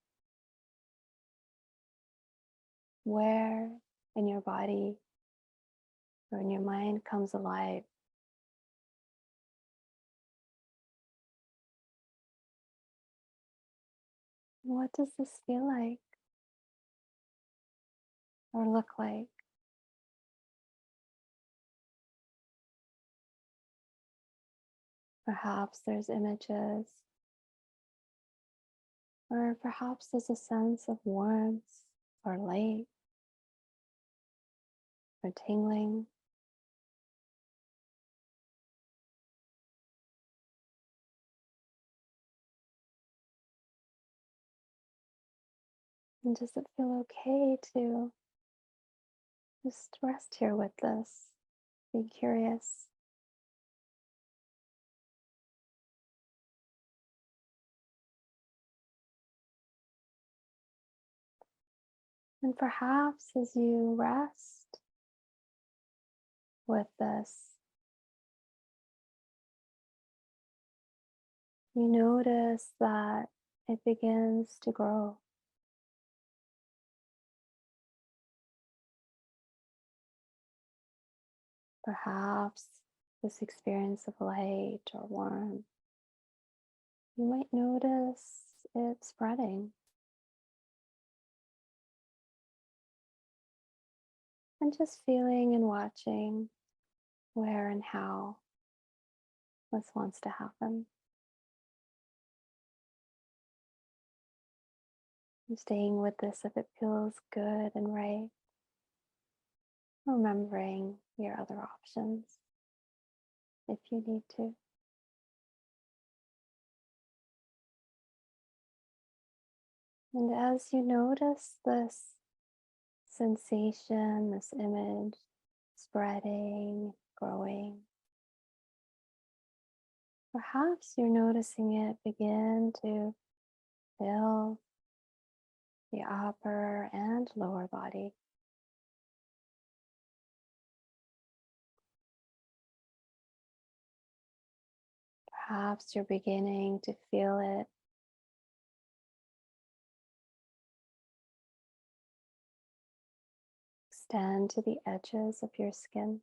where in your body or in your mind comes alive. What does this feel like? or look like? Perhaps there's images, or perhaps there's a sense of warmth or light or tingling. And does it feel okay to just rest here with this? Be curious. And perhaps as you rest with this, you notice that it begins to grow. Perhaps this experience of light or warmth, you might notice it spreading. And just feeling and watching where and how this wants to happen. And staying with this if it feels good and right. Remembering your other options if you need to. And as you notice this sensation, this image spreading, growing, perhaps you're noticing it begin to fill the upper and lower body. Perhaps you're beginning to feel it extend to the edges of your skin,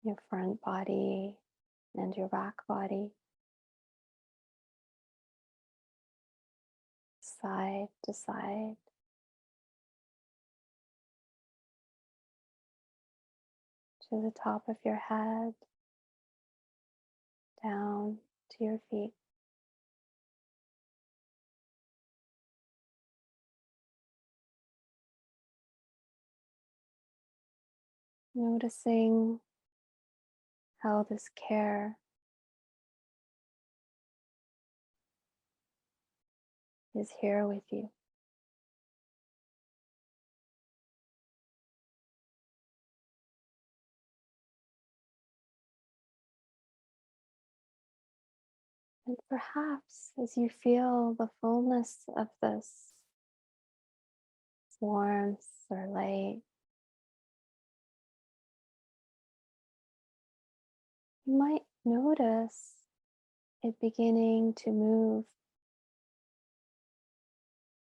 your front body and your back body, side to side, to the top of your head, down to your feet. Noticing how this care is here with you. And perhaps as you feel the fullness of this warmth or light, you might notice it beginning to move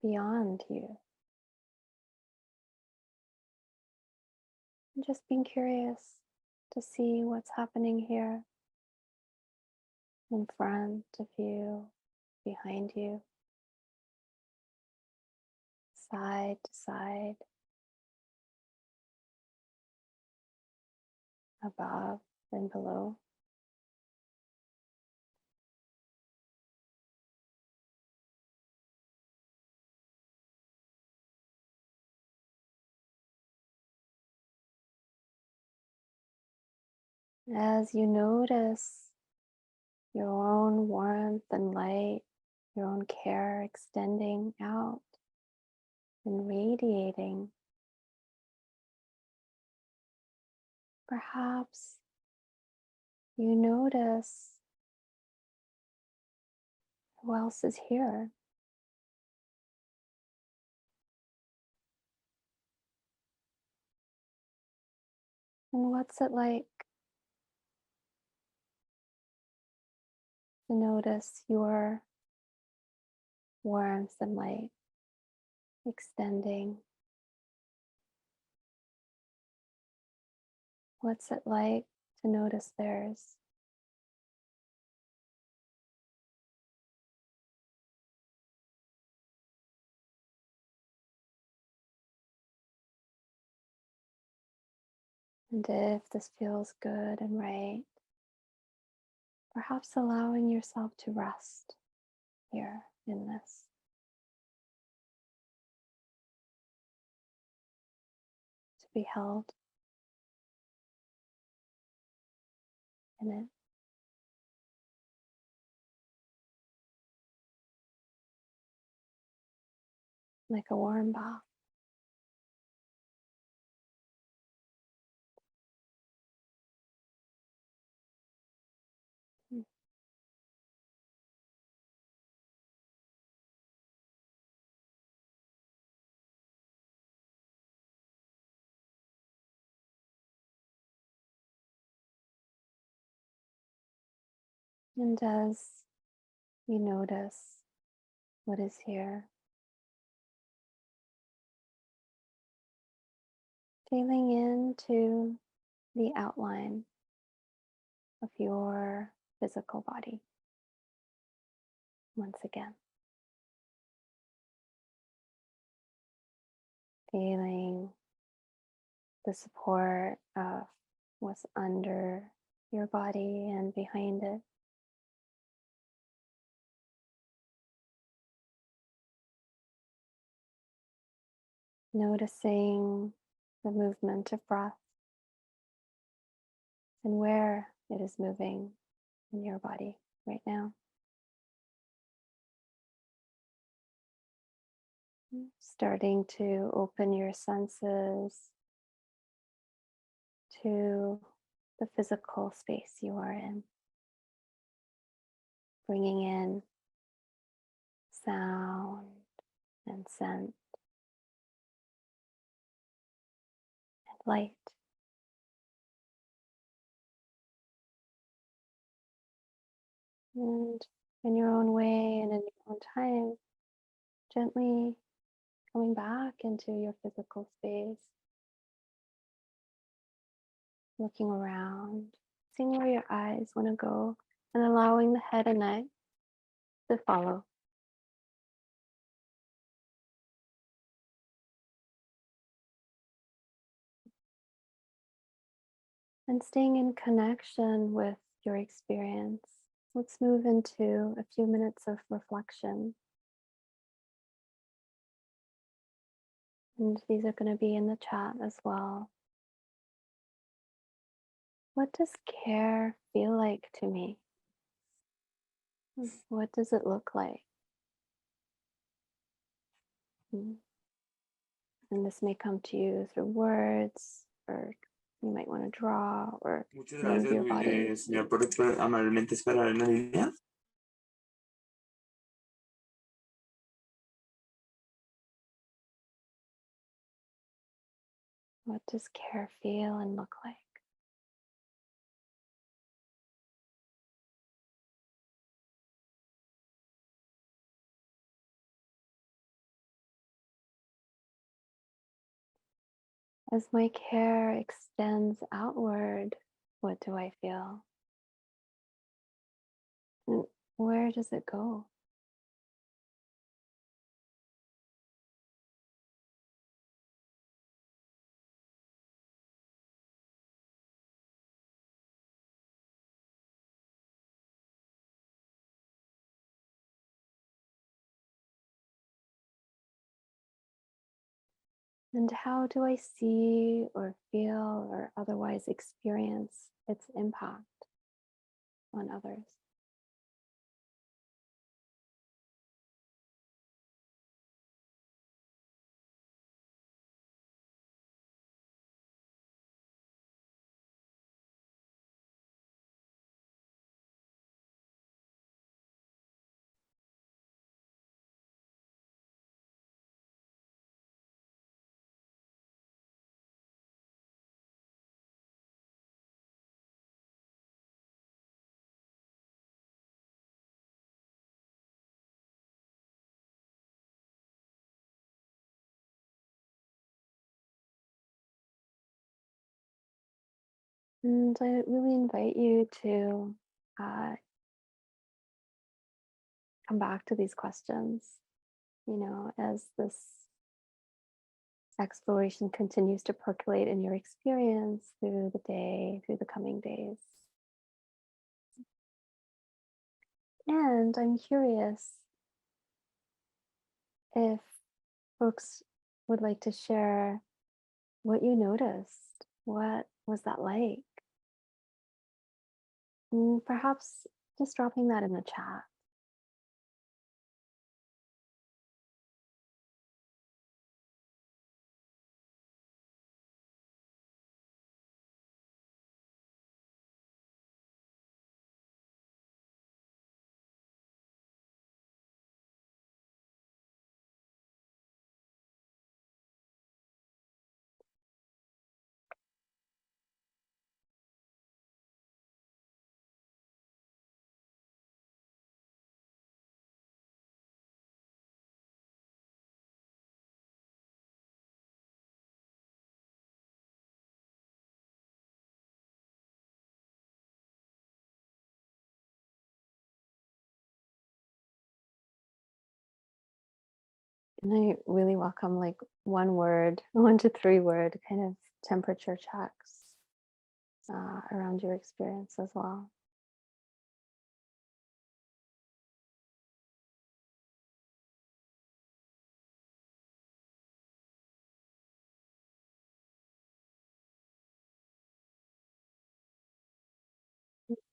beyond you. And just being curious to see what's happening here in front of you, behind you, side to side, above and below. As you notice your own warmth and light, your own care extending out and radiating, perhaps you notice who else is here. And what's it like to notice your warmth and light extending? What's it like to notice theirs? And if this feels good and right, perhaps allowing yourself to rest here in this. To be held in it. Like a warm bath. And as you notice what is here, feeling into the outline of your physical body once again. Feeling the support of what's under your body and behind it. Noticing the movement of breath and where it is moving in your body right now. Starting to open your senses to the physical space you are in. Bringing in sound and scent and light. And in your own way and in your own time, gently coming back into your physical space. Looking around, seeing where your eyes want to go, and allowing the head and neck to follow. And staying in connection with your experience. Let's move into a few minutes of reflection. And these are going to be in the chat as well. What does care feel like to me? What does it look like? And this may come to you through words, or you might want to draw or Muchas move gracias, your body. señor, por amablemente esperar en la línea. What does care feel and look like? As my care extends outward, what do I feel? And where does it go? And how do I see or feel or otherwise experience its impact on others? And I really invite you to come back to these questions, as this exploration continues to percolate in your experience through the day, through the coming days. And I'm curious if folks would like to share what you noticed. What was that like? And perhaps just dropping that in the chat. And I really welcome like 1 word, 1 to 3 word kind of temperature checks around your experience as well.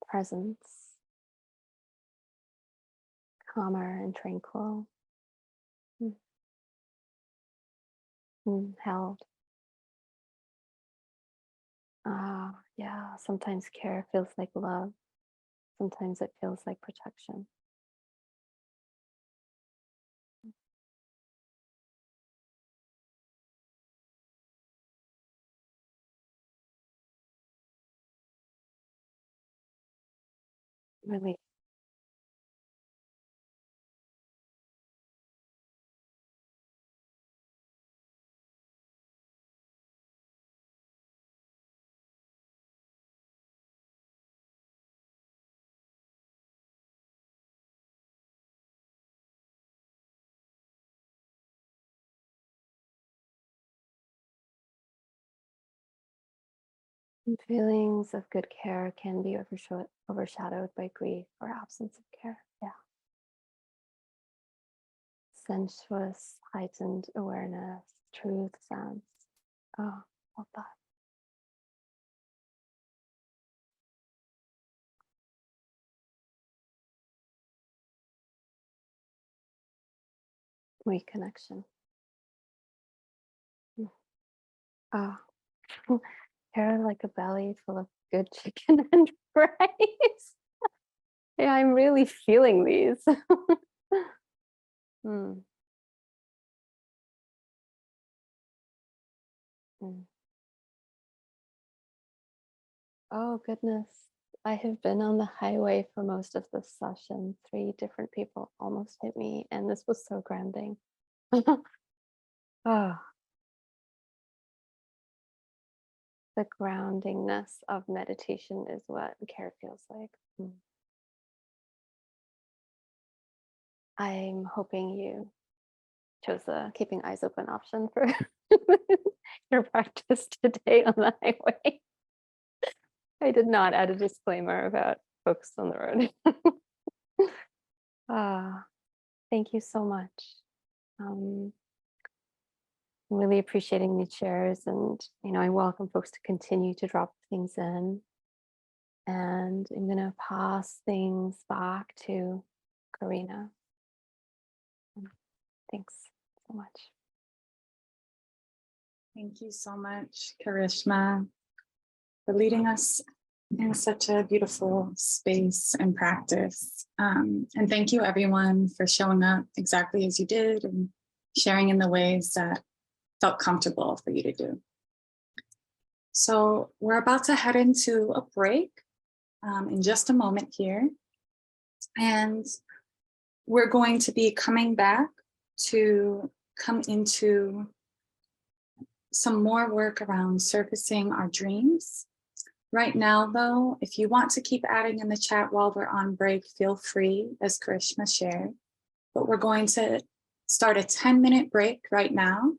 Presence, calmer and tranquil, held. Yeah, sometimes care feels like love. Sometimes it feels like protection. Really. Feelings of good care can be overshadowed by grief or absence of care. Yeah. Sensuous, heightened awareness, truth, sense. Oh, love that. Reconnection. Ah, hair like a belly full of good chicken and rice. Yeah, I'm really feeling these. Mm. Mm. Oh, goodness. I have been on the highway for most of this session. 3 different people almost hit me, and this was so grounding. Oh, the groundingness of meditation is what care feels like. I'm hoping you chose the keeping eyes open option for your practice today on the highway. I did not add a disclaimer about folks on the road. Thank you so much. I'm really appreciating the shares, and I welcome folks to continue to drop things in. And I'm going to pass things back to Karina. Thanks so much. Thank you so much, Karishma, for leading us in such a beautiful space and practice. And thank you everyone for showing up exactly as you did and sharing in the ways that felt comfortable for you to do. So we're about to head into a break in just a moment here. And we're going to be coming back to come into some more work around surfacing our dreams. Right now, though, if you want to keep adding in the chat while we're on break, feel free, as Karishma shared. But we're going to start a 10-minute break right now.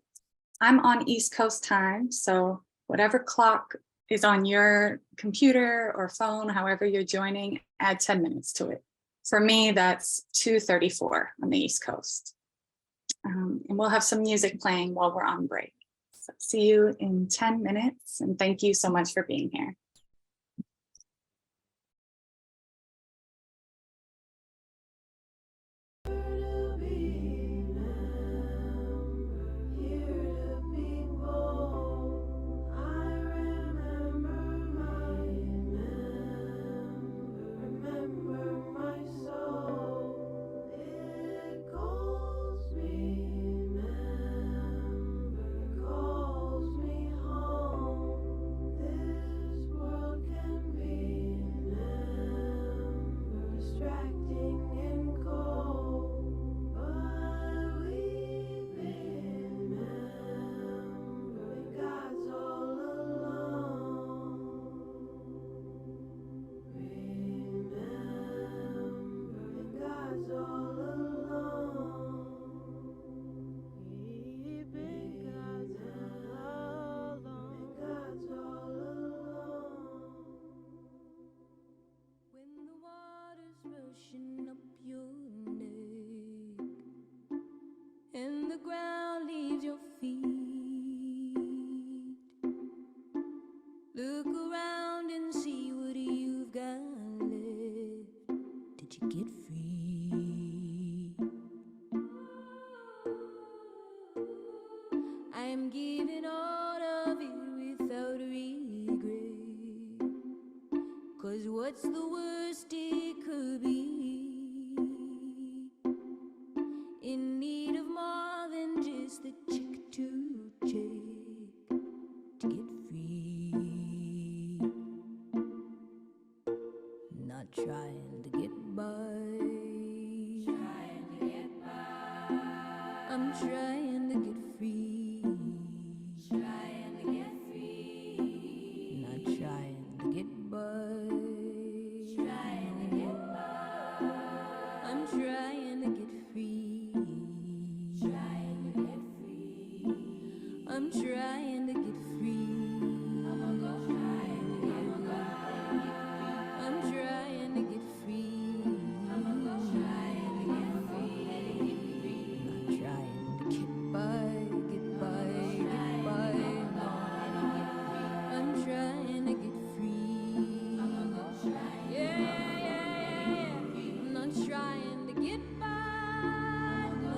I'm on East Coast time, so whatever clock is on your computer or phone, however you're joining, add 10 minutes to it. For me, that's 2:34 on the East Coast. And we'll have some music playing while we're on break. So see you in 10 minutes, and thank you so much for being here. And the ground leaves your feet. Look around and see what you've got left. Did you get free? I'm giving all of it without regret. 'Cause what's the worst it could be? In need of more than just the check to check to get free. Not trying to get by. Trying to get by. I'm trying to get free. Trying to get free. Not trying to get by. Trying to get by. I'm trying to get free. Trying to get free. I'm trying to get free. I'm trying to get free. I'm trying to get free. I'm trying to get free. Not trying to get by, get by, get by. I'm trying to get free. Yeah, yeah, yeah. I'm not trying to get by. No.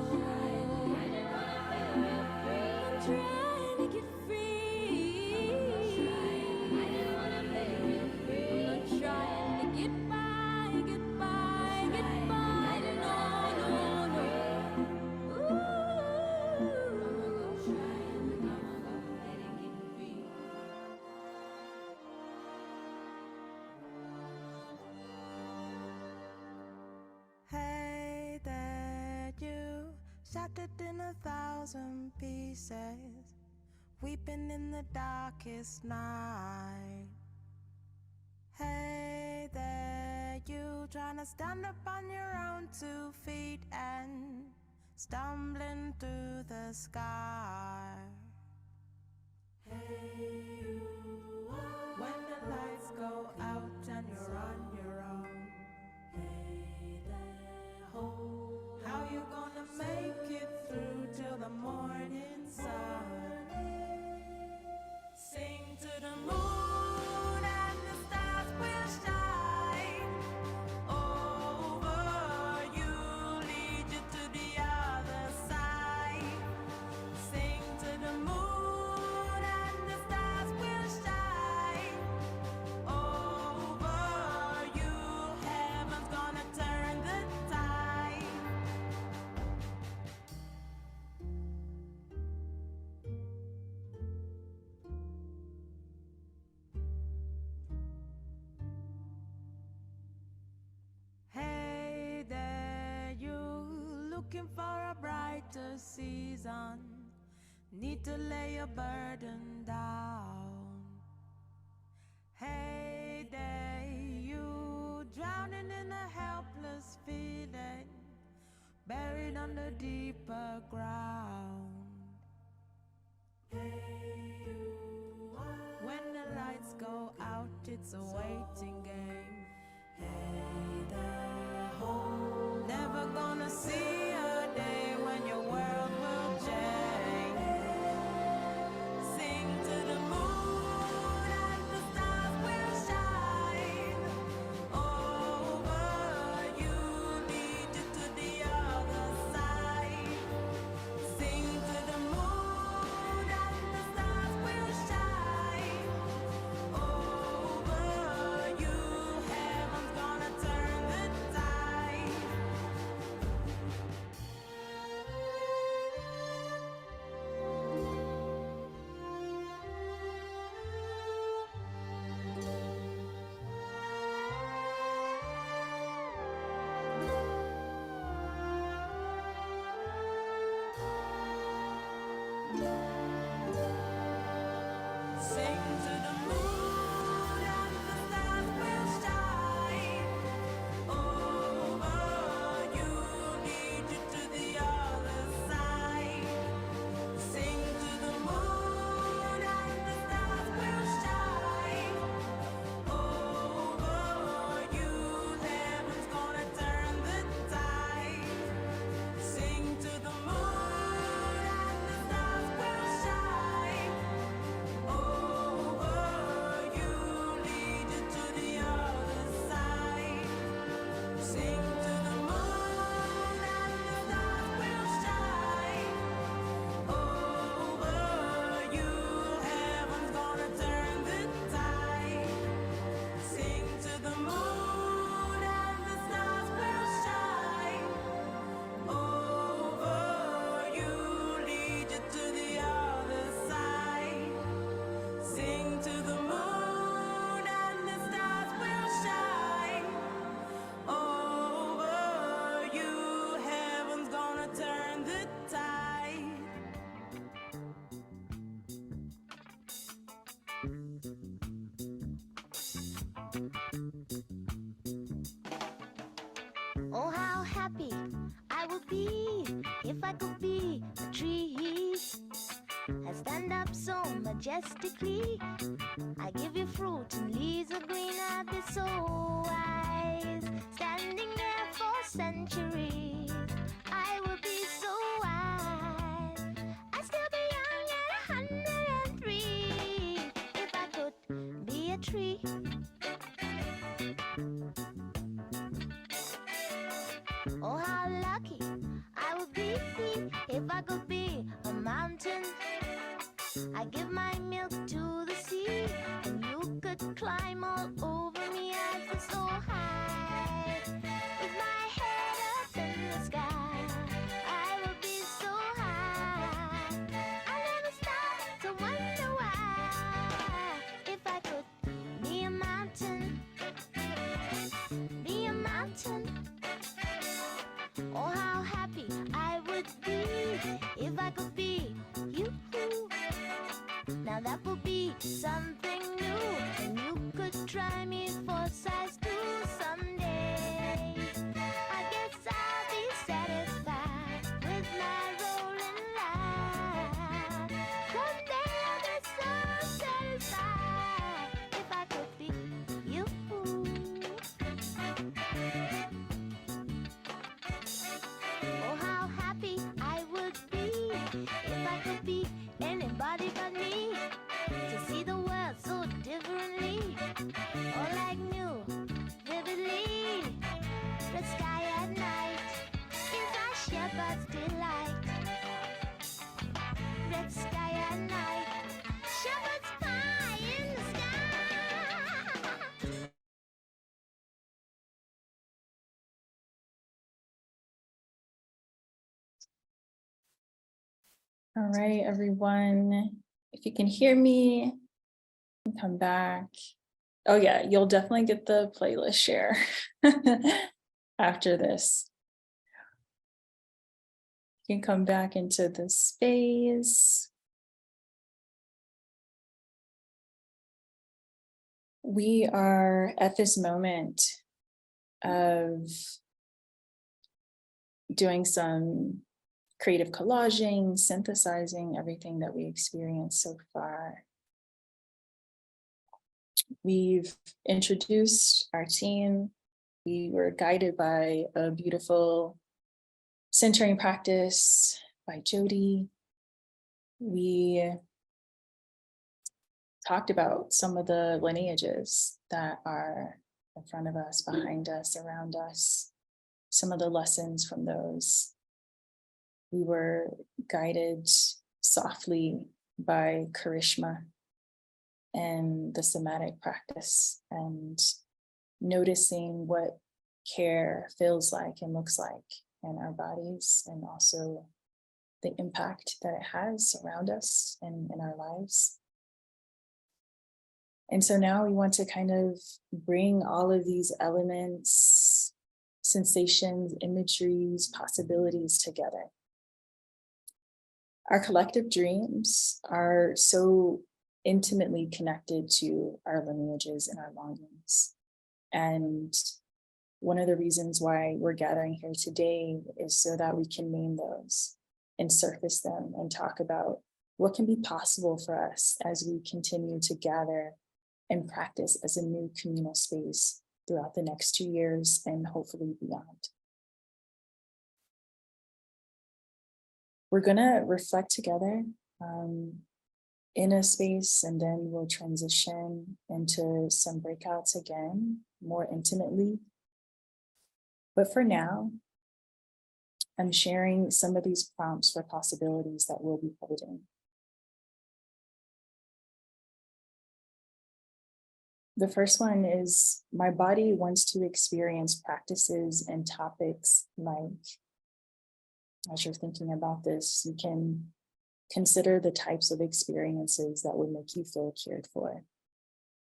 I'm trying to get free. I'm not trying to get by, get by, get by. No, no, no. Ooh. Hey there, you, shattered in 1,000 pieces, weeping in the darkest night. Hey there, you, trying to stand up on your own 2 feet and stumbling through the sky. Hey, you, when the lights go out and you're on your own. Hey there, ho, how you gonna make it through till the morning sun? Sing to the moon and the stars will shine over you, lead you to the other side. Sing to the moon and the stars will shine over you. Heaven's gonna turn the tide. Hey there, you, looking for a brighter season, need to lay your burden down. Hey there, you, drowning in a helpless feeling, buried under deeper ground. When the lights go out, it's a waiting game. Hey there, home. Never gonna see a day when your world will change. Sing to the moon and the stars will shine over you, lead you to the other side. Sing to the moon and the stars will shine over you. Heaven's gonna turn the tide. Sing to the moon and the stars will shine over you, lead you to the other side. Sing to the moon and the stars will shine over you. Heaven's gonna turn the tide. Sing to the moon and the stars will shine over you, lead you to the other side. Sing to the moon and the stars will shine over you. Heaven's gonna turn the tide. Sing to the moon and the stars will shine over you, lead you to the other side. Sing to the moon and the stars will shine over you. Heaven's gonna turn the tide. Oh, how happy I would be if I could be a tree. I stand up so majestically. I give you fruit and leaves of green. I'd be so wise, standing there for centuries. I would be so wise. I'd still be young at 103 if I could be a tree. Oh, how lucky I would be if I could be a mountain. I give my milk to the sea, and you could climb all over me. I'd be so high, with my head up in the sky. I would be so high, I never stop to wonder why. If I could be a mountain, be a mountain. Oh, how happy I would be if I could be you. Now that would be something new, and you could try me for size 2 someday. I guess I'll be satisfied with my rolling life. Someday I'll be so satisfied if I could be you. Oh, how happy I would be if I could be anybody but me. To see the world so differently, or like new, vividly. Red sky at night is our shepherd's delight. Red sky at night, shepherd's pie in the sky. All right, everyone. If you can hear me, you can come back. Oh yeah, you'll definitely get the playlist share after this. You can come back into the space. We are at this moment of doing some creative collaging, synthesizing everything that we experienced so far. We've introduced our team. We were guided by a beautiful centering practice by Jody. We talked about some of the lineages that are in front of us, behind us, around us, some of the lessons from those. We were guided softly by Karishma and the somatic practice, and noticing what care feels like and looks like in our bodies, and also the impact that it has around us and in our lives. And so now we want to kind of bring all of these elements, sensations, imageries, possibilities together. Our collective dreams are so intimately connected to our lineages and our longings. And one of the reasons why we're gathering here today is so that we can name those and surface them and talk about what can be possible for us as we continue to gather and practice as a new communal space throughout the next 2 years and hopefully beyond. We're gonna reflect together in a space, and then we'll transition into some breakouts again, more intimately. But for now, I'm sharing some of these prompts for possibilities that we'll be holding. The first one is, my body wants to experience practices and topics like, as you're thinking about this, you can consider the types of experiences that would make you feel cared for.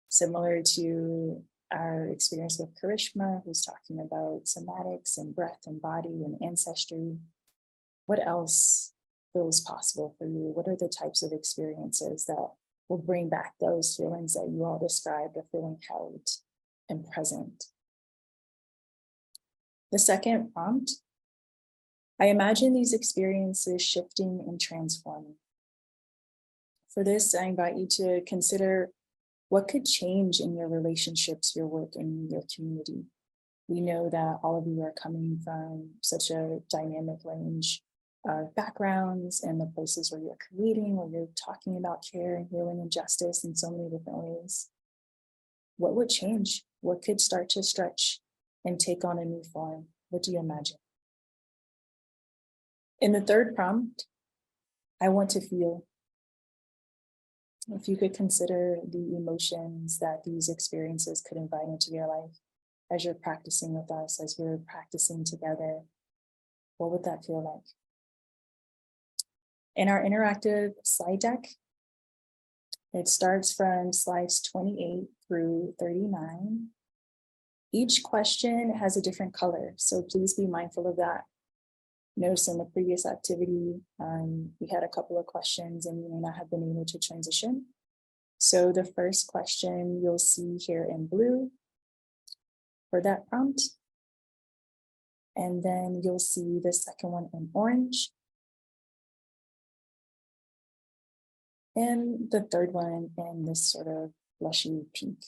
Similar to our experience with Karishma, who's talking about somatics and breath and body and ancestry. What else feels possible for you? What are the types of experiences that will bring back those feelings that you all described of feeling held and present? The second prompt, I imagine these experiences shifting and transforming. For this, I invite you to consider what could change in your relationships, your work, and your community. We know that all of you are coming from such a dynamic range of backgrounds and the places where you're creating, where you're talking about care and healing and justice in so many different ways. What would change? What could start to stretch and take on a new form? What do you imagine? In the third prompt, I want to feel. If you could consider the emotions that these experiences could invite into your life as you're practicing with us, as we're practicing together, what would that feel like? In our interactive slide deck, it starts from slides 28 through 39. Each question has a different color, so please be mindful of that. Notice in the previous activity, we had a couple of questions and we may not have been able to transition. So the first question you'll see here in blue for that prompt. And then you'll see the second one in orange. And the third one in this sort of blushy pink.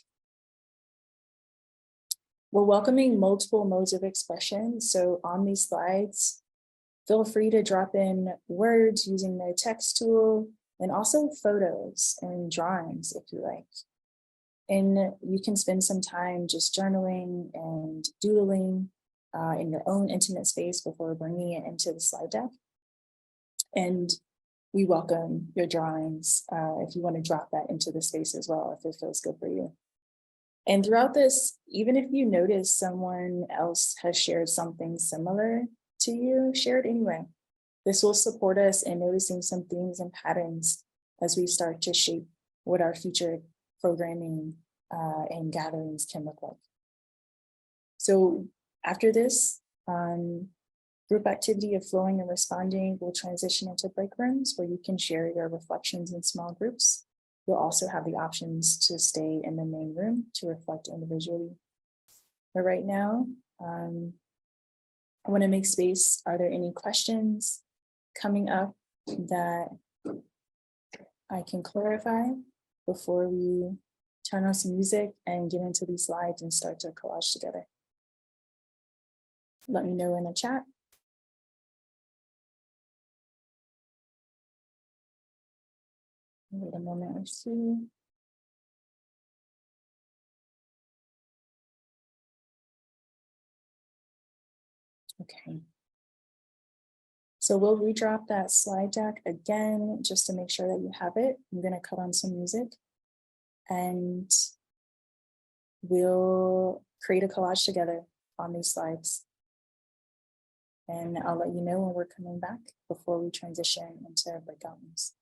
We're welcoming multiple modes of expression. So on these slides, feel free to drop in words using the text tool, and also photos and drawings if you like. And you can spend some time just journaling and doodling in your own intimate space before bringing it into the slide deck. And we welcome your drawings if you want to drop that into the space as well, if it feels good for you. And throughout this, even if you notice someone else has shared something similar to you, share it anyway. This will support us in noticing some themes and patterns as we start to shape what our future programming and gatherings can look like. So after this group activity of flowing and responding, we'll transition into break rooms where you can share your reflections in small groups. You'll also have the options to stay in the main room to reflect individually. But right now, I want to make space. Are there any questions, coming up that I can clarify before we turn on some music and get into these slides and start to collage together? Let me know in the chat. Wait a moment or two. Okay. So we'll redrop that slide deck again, just to make sure that you have it. I'm gonna cut on some music and we'll create a collage together on these slides. And I'll let you know when we're coming back before we transition into breakout rooms.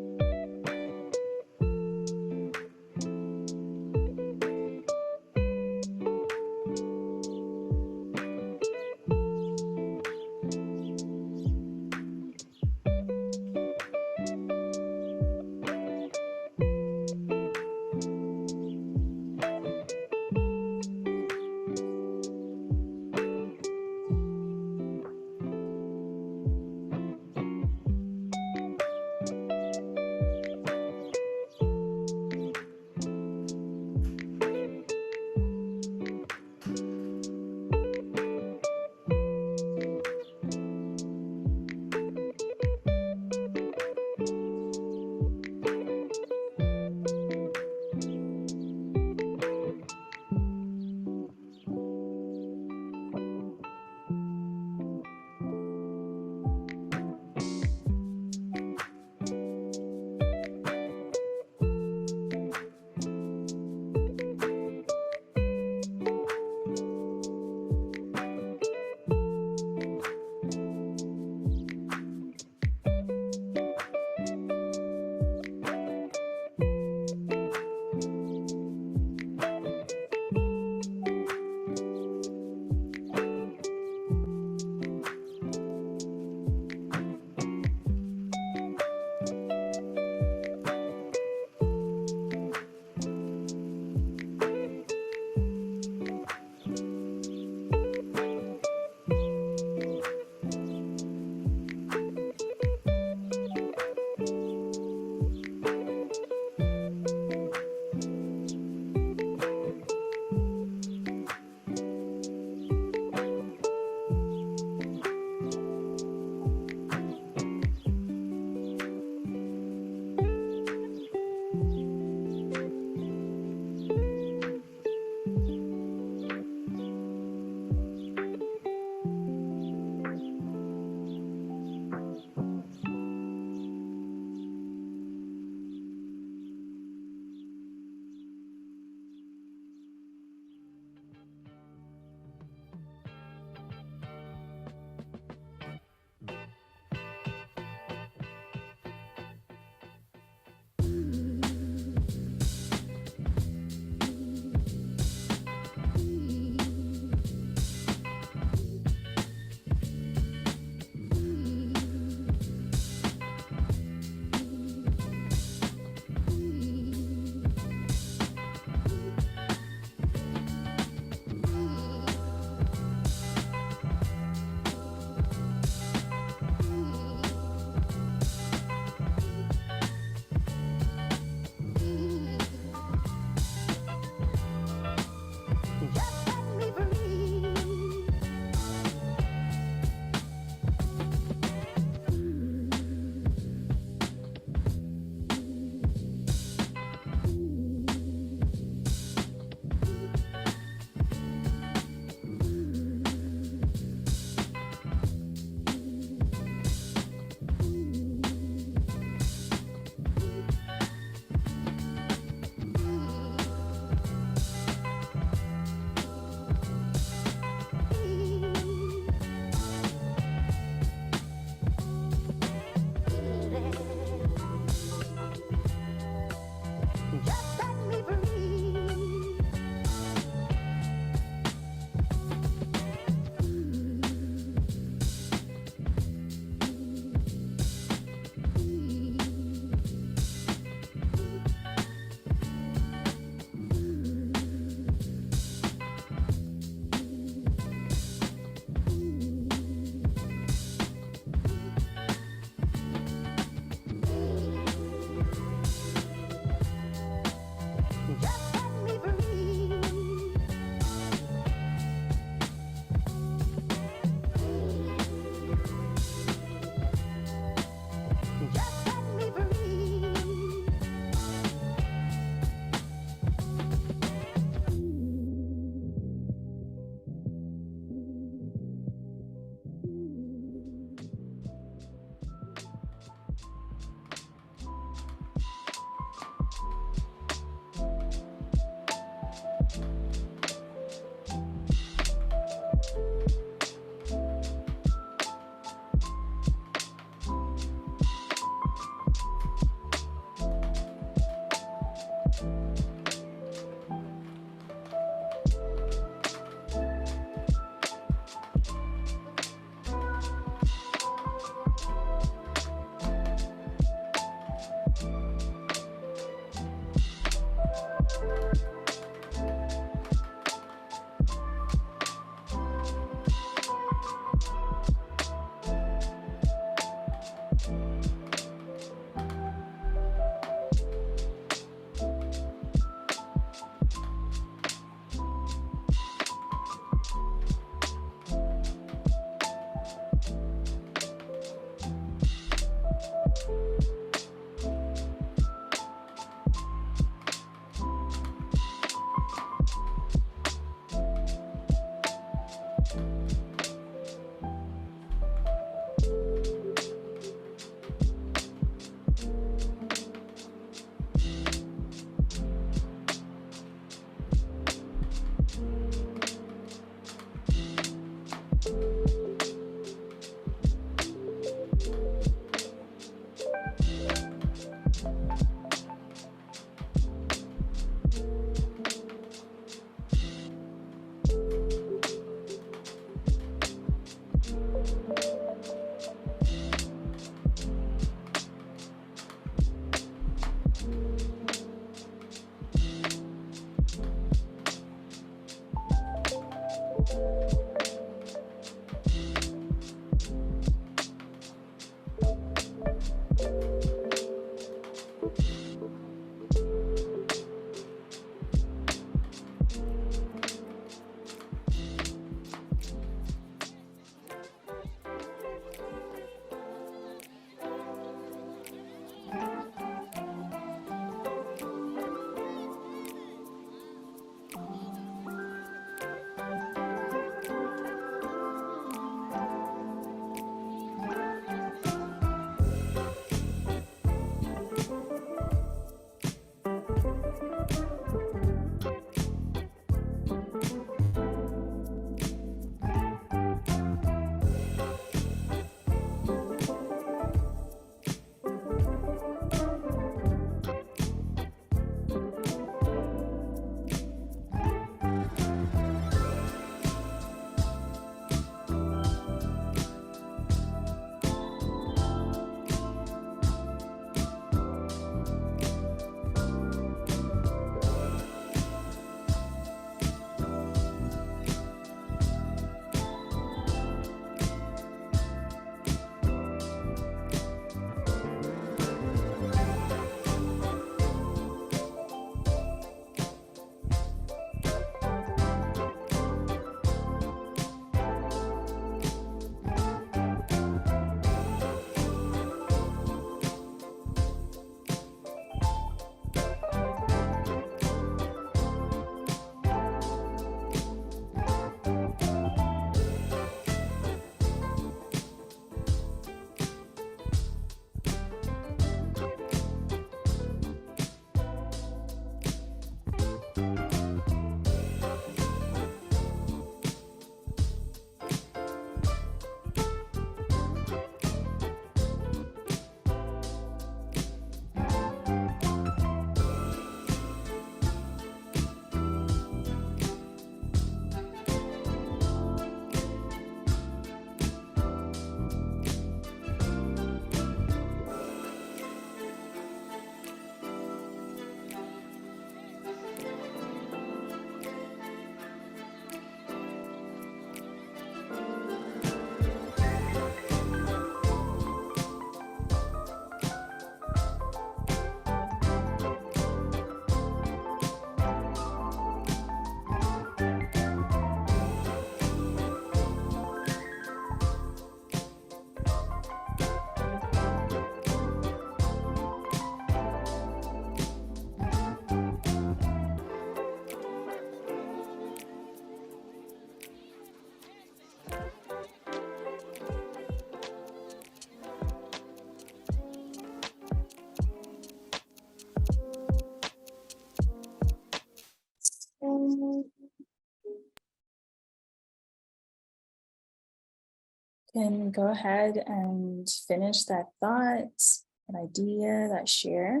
can go ahead and finish that thought, that idea, that share.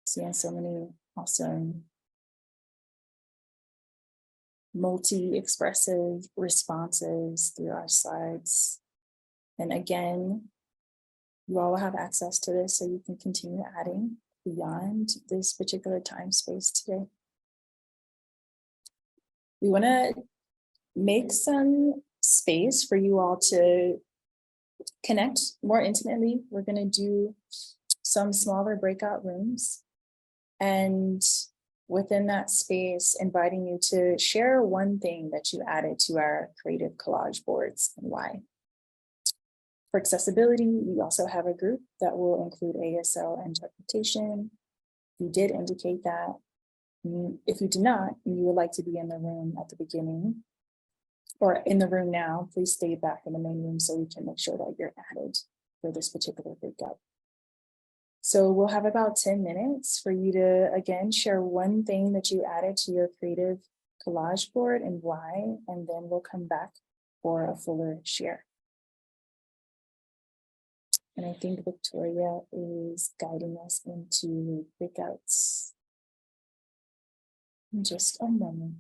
Seeing so many awesome multi-expressive responses through our slides. And again, you all will have access to this so you can continue adding beyond this particular time space today. We want to make some space for you all to connect more intimately. We're going to do some smaller breakout rooms. And within that space, inviting you to share one thing that you added to our creative collage boards and why. For accessibility, we also have a group that will include ASL interpretation. You did indicate that. If you did not, and you would like to be in the room at the beginning or in the room now, please stay back in the main room so we can make sure that you're added for this particular breakout. So we'll have about 10 minutes for you to, again, share one thing that you added to your creative collage board and why, and then we'll come back for a fuller share. And I think Victoria is guiding us into breakouts in just a moment.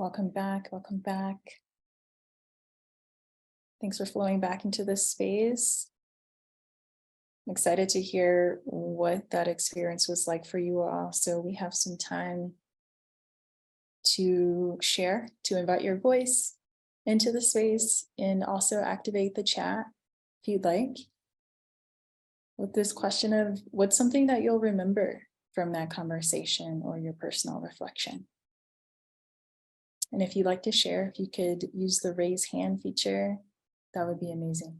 Welcome back. Welcome back. Thanks for flowing back into this space. I'm excited to hear what that experience was like for you all. So we have some time to share, to invite your voice into the space and also activate the chat if you'd like. With this question of what's something that you'll remember from that conversation or your personal reflection. And if you'd like to share, if you could use the raise hand feature, that would be amazing.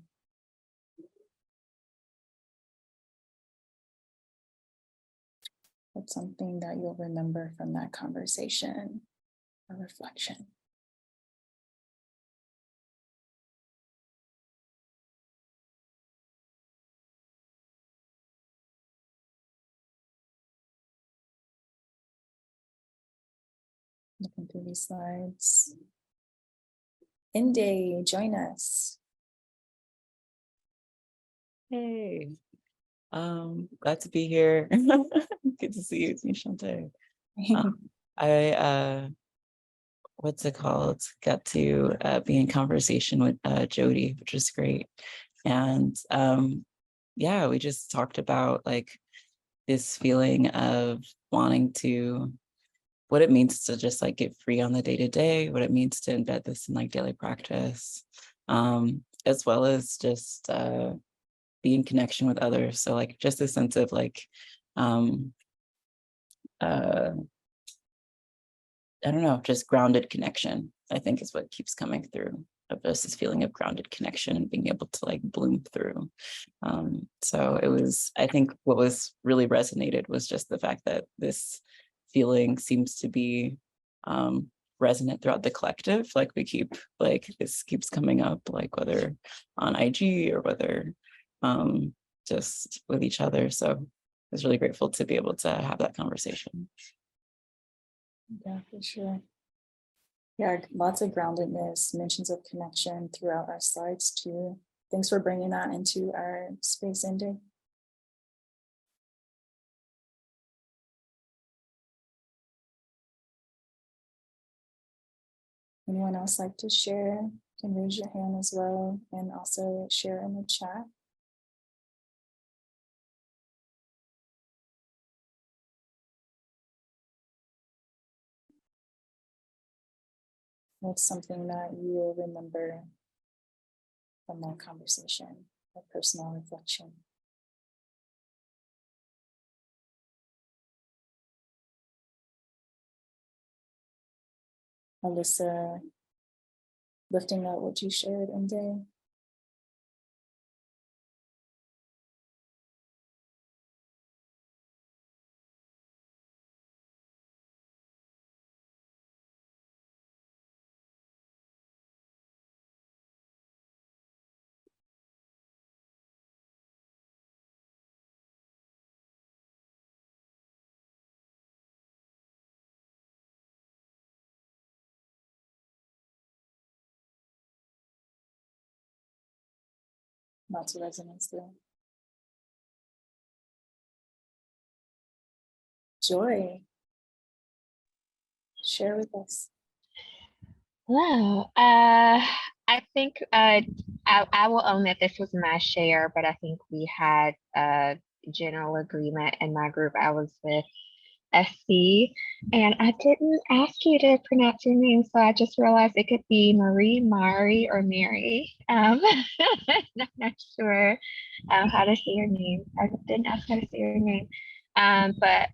What's something that you'll remember from that conversation or reflection? Looking through these slides. Inde, join us. Hey, glad to be here. Good to see you, Nishante. I what's it called? Got to be in conversation with Jody, which was great. And yeah, we just talked about like this feeling of wanting to, what it means to just like get free on the day-to-day, what it means to embed this in like daily practice, as well as just be in connection with others. So like just a sense of like, I don't know, just grounded connection, I think is what keeps coming through, of just this feeling of grounded connection and being able to like bloom through. So it was, I think what was really resonated was just the fact that this feeling seems to be resonant throughout the collective. Like we keep, like this keeps coming up, like whether on IG or whether just with each other. So I was really grateful to be able to have that conversation. Yeah, for sure. Yeah, lots of groundedness, mentions of connection throughout our slides too. Thanks for bringing that into our space, Inde. Anyone else like to share? You can raise your hand as well and also share in the chat. What's something that you will remember from that conversation, a personal reflection? Alyssa, lifting out what you shared, Inde. Lots of resonance there. Joy, share with us. Hello. I think I will own that this was my share, but I think we had a general agreement in my group. I was with SC, and I didn't ask you to pronounce your name, so I just realized it could be Marie, Mari, or Mary. I'm not sure how to say your name. I didn't ask how to say your name. But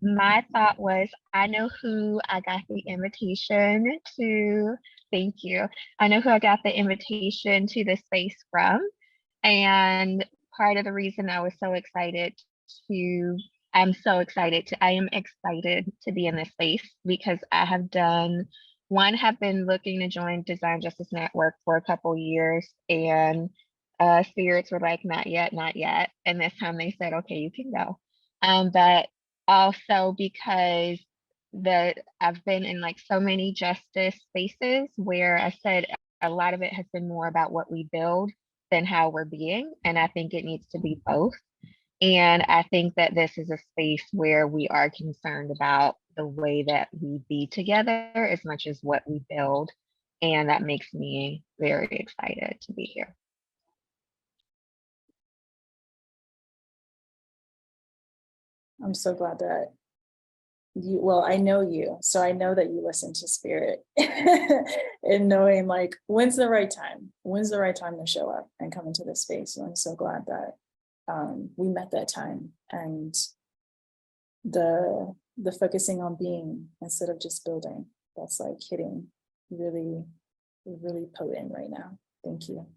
my thought was, I know who I got the invitation to. Thank you. I know who I got the invitation to the space from. And part of the reason I was so excited to, I am excited to be in this space because I have been looking to join Design Justice Network for a couple years, and spirits were like, not yet, not yet. And this time they said, okay, you can go. But also because I've been in like so many justice spaces where I said a lot of it has been more about what we build than how we're being. And I think it needs to be both. And I think that this is a space where we are concerned about the way that we be together as much as what we build. And that makes me very excited to be here. I'm so glad that well, I know you, so I know that you listen to spirit and knowing like, when's the right time? When's the right time to show up and come into this space? And I'm so glad that we met that time, and the focusing on being instead of just building, that's like hitting really, really potent right now. Thank you.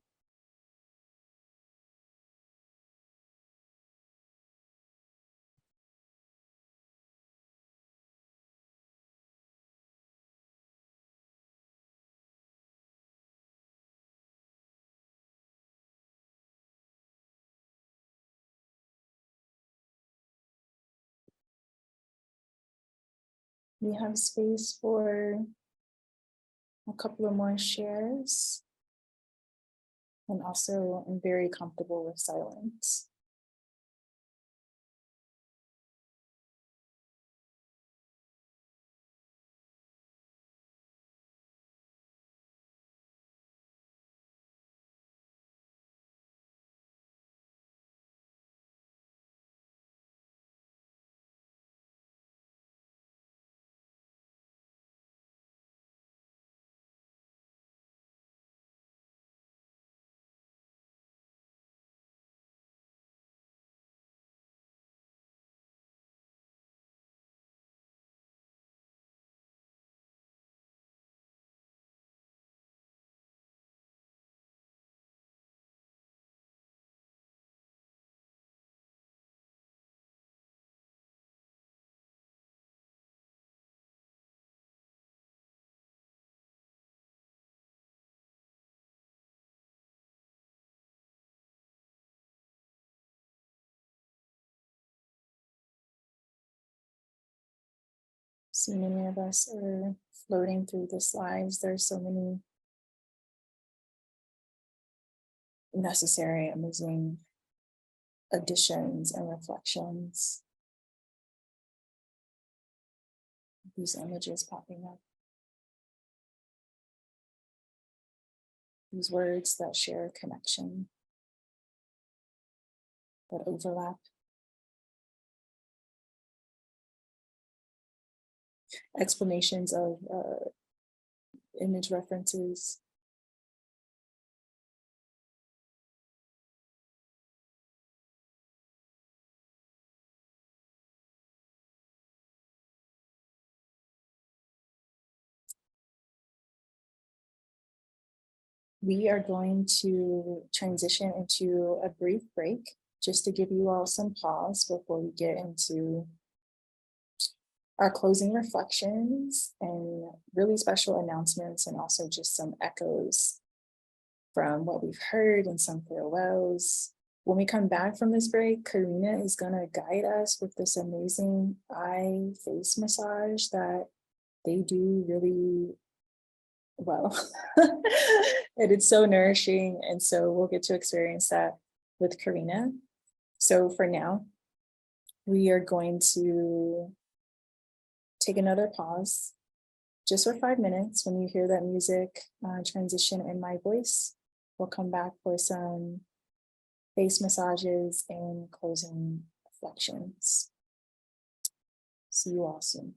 We have space for a couple of more shares. And also, I'm very comfortable with silence. See, many of us are floating through the slides. There's so many necessary, amazing additions and reflections. These images popping up. These words that share connection, that overlap. Explanations of image references. We are going to transition into a brief break just to give you all some pause before we get into our closing reflections and really special announcements, and also just some echoes from what we've heard and some farewells. When we come back from this break, Karina is going to guide us with this amazing eye face massage that they do really well. And it's so nourishing. And so we'll get to experience that with Karina. So for now, we are going to take another pause just for 5 minutes. When you hear that music transition in my voice, we'll come back for some face massages and closing reflections. See you all soon.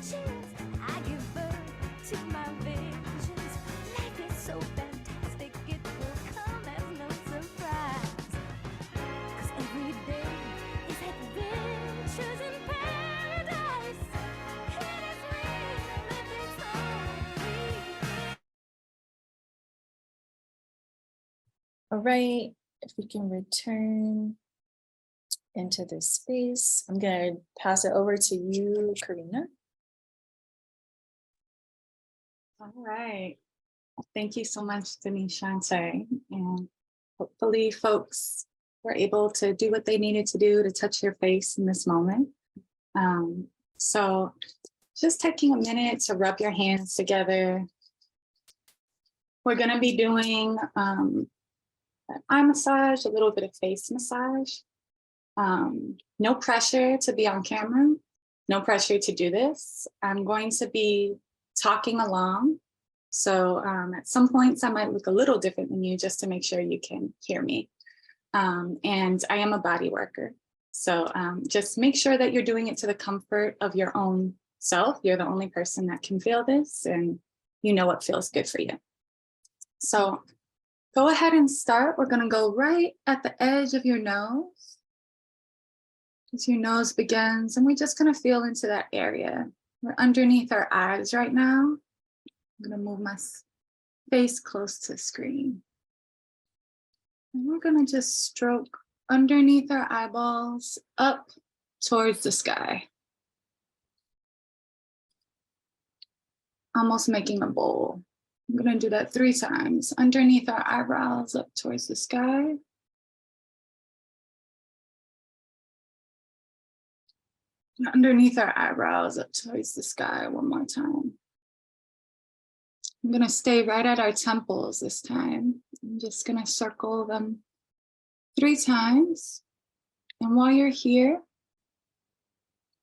chills. I give birth to my visions. Life is so fantastic, it will come as no surprise. 'Cause every day is adventures in paradise. It is real if it's only. All right, if we can return into this space, I'm gonna pass it over to you, Karina. All right. Thank you so much, Denise Shante. And hopefully folks were able to do what they needed to do to touch your face in this moment. So just taking a minute to rub your hands together. We're gonna be doing an eye massage, a little bit of face massage. No pressure to be on camera, no pressure to do this. I'm going to be talking along. So at some points I might look a little different than you just to make sure you can hear me. And I am a body worker. So just make sure that you're doing it to the comfort of your own self. You're the only person that can feel this and you know what feels good for you. So go ahead and start. We're gonna go right at the edge of your nose. As your nose begins, and we're just gonna feel into that area. We're underneath our eyes right now. I'm gonna move my face close to the screen. And we're gonna just stroke underneath our eyeballs up towards the sky. Almost making a bowl. I'm gonna do that 3 times. Underneath our eyebrows up towards the sky. And underneath our eyebrows up towards the sky one more time. I'm gonna stay right at our temples this time. I'm just gonna circle them 3 times. And while you're here,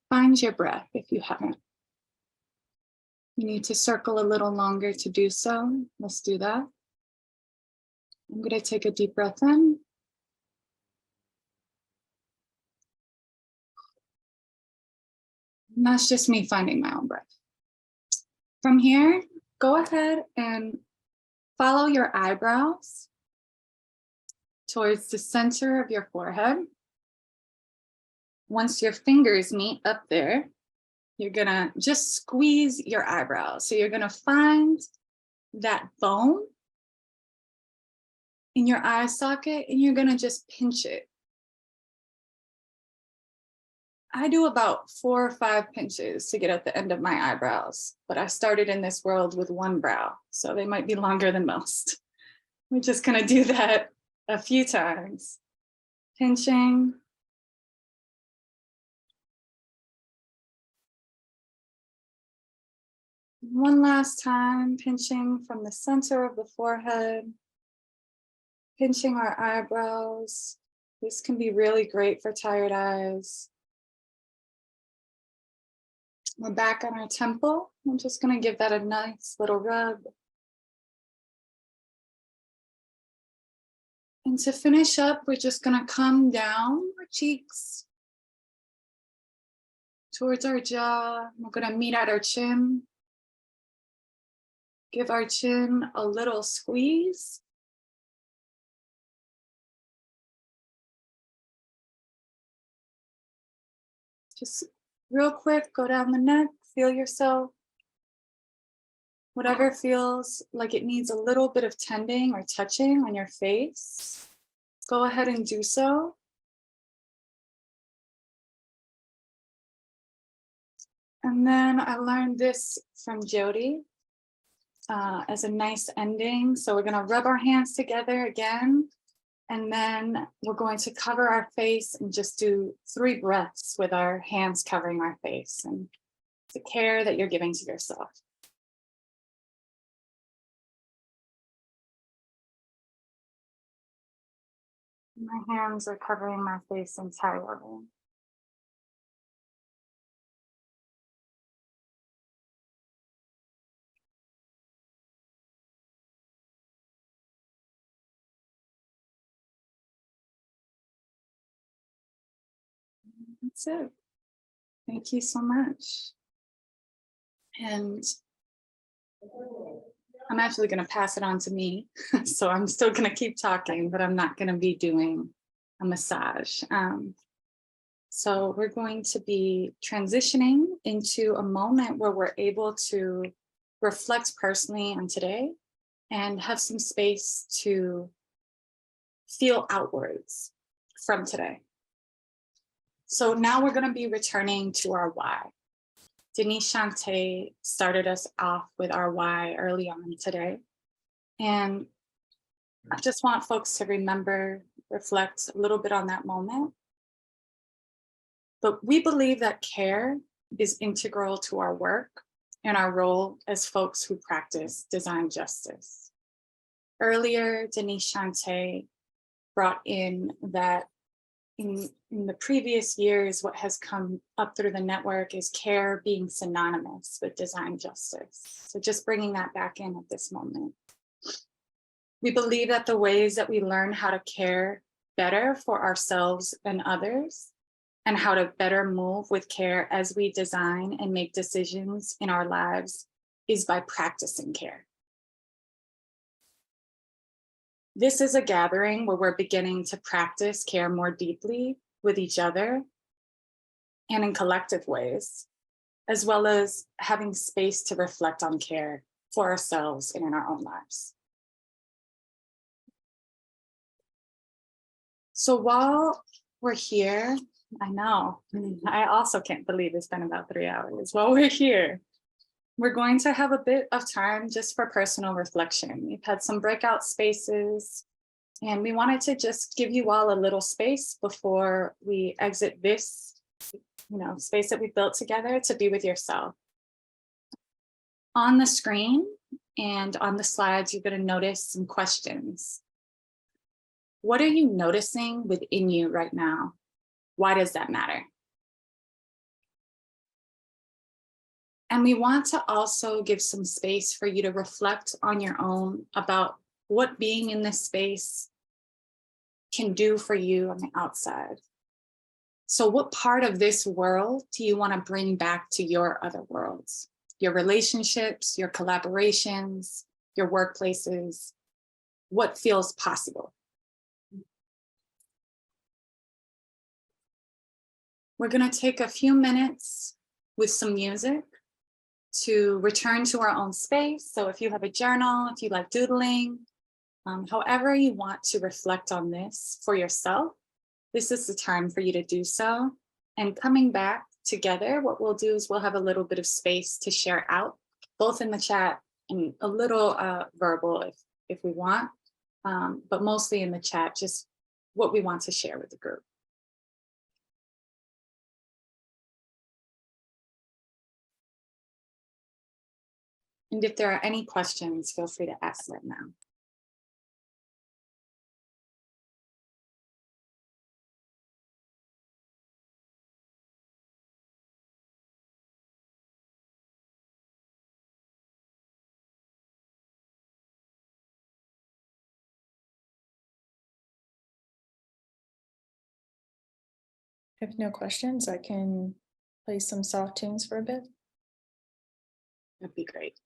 find your breath if you haven't. You need to circle a little longer to do so. Let's do that. I'm gonna take a deep breath in. And that's just me finding my own breath. From here, go ahead and follow your eyebrows towards the center of your forehead. Once your fingers meet up there, you're gonna just squeeze your eyebrows. So you're gonna find that bone in your eye socket and you're gonna just pinch it. I do about 4 or 5 pinches to get at the end of my eyebrows, but I started in this world with 1 brow, so they might be longer than most. We're just gonna do that a few times. Pinching. One last time, pinching from the center of the forehead, pinching our eyebrows. This can be really great for tired eyes. We're back on our temple. I'm just gonna give that a nice little rub. And to finish up, we're just gonna come down our cheeks towards our jaw. We're gonna meet at our chin. Give our chin a little squeeze. Just real quick, go down the neck, feel yourself. Whatever feels like it needs a little bit of tending or touching on your face, go ahead and do so. And then I learned this from Jody as a nice ending. So we're gonna rub our hands together again. And then we're going to cover our face and just do 3 breaths with our hands covering our face. And the care that you're giving to yourself. My hands are covering my face entirely. That's it. Thank you so much. And I'm actually going to pass it on to me. So I'm still going to keep talking, but I'm not going to be doing a massage. So we're going to be transitioning into a moment where we're able to reflect personally on today and have some space to feel outwards from today. So now we're going to be returning to our why. Denise Shante started us off with our why early on today. And I just want folks to remember, reflect a little bit on that moment. But we believe that care is integral to our work and our role as folks who practice design justice. Earlier, Denise Shante brought in that in the previous years, what has come up through the network is care being synonymous with design justice. So just bringing that back in at this moment. We believe that the ways that we learn how to care better for ourselves and others, and how to better move with care as we design and make decisions in our lives, is by practicing care. This is a gathering where we're beginning to practice care more deeply with each other and in collective ways, as well as having space to reflect on care for ourselves and in our own lives. So while we're here, I know, I also can't believe it's been about 3 hours. While we're here, we're going to have a bit of time just for personal reflection. We've had some breakout spaces, and we wanted to just give you all a little space before we exit this, space that we built together to be with yourself. On the screen and on the slides, you're going to notice some questions. What are you noticing within you right now? Why does that matter? And we want to also give some space for you to reflect on your own about what being in this space can do for you on the outside. So what part of this world do you want to bring back to your other worlds? Your relationships, your collaborations, your workplaces, what feels possible? We're going to take a few minutes with some music to return to our own space. So if you have a journal, if you like doodling, however you want to reflect on this for yourself, this is the time for you to do so. And coming back together, what we'll do is we'll have a little bit of space to share out, both in the chat and a little verbal if we want, but mostly in the chat, just what we want to share with the group. And if there are any questions, feel free to ask them now. If no questions, I can play some soft tunes for a bit. That'd be great.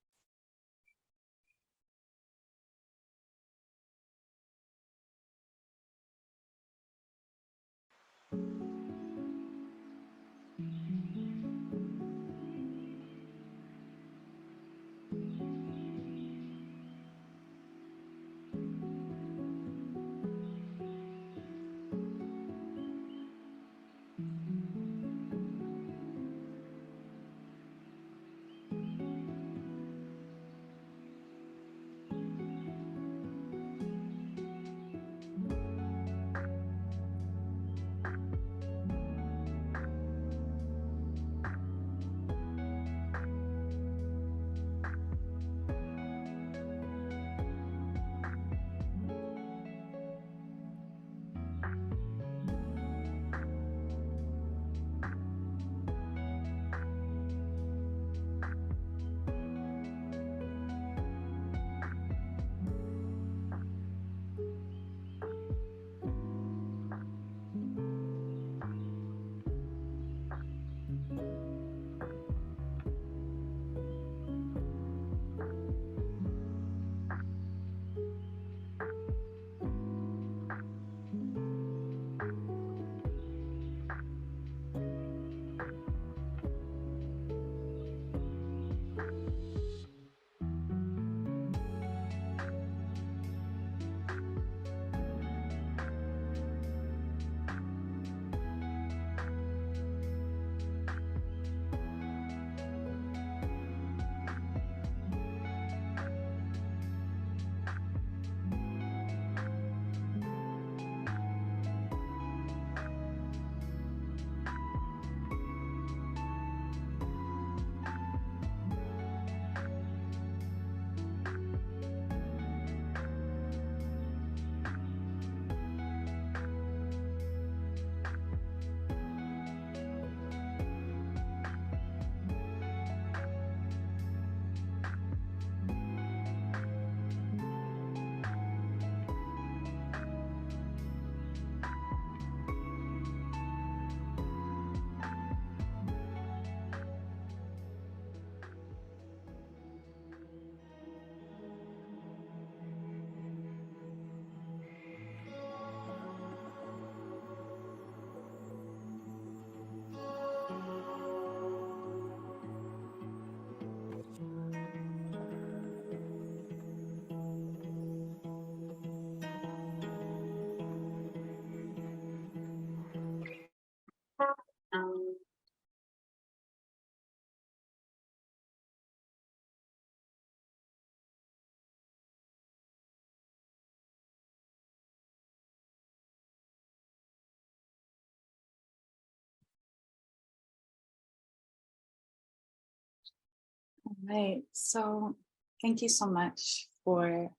Right. So thank you so much for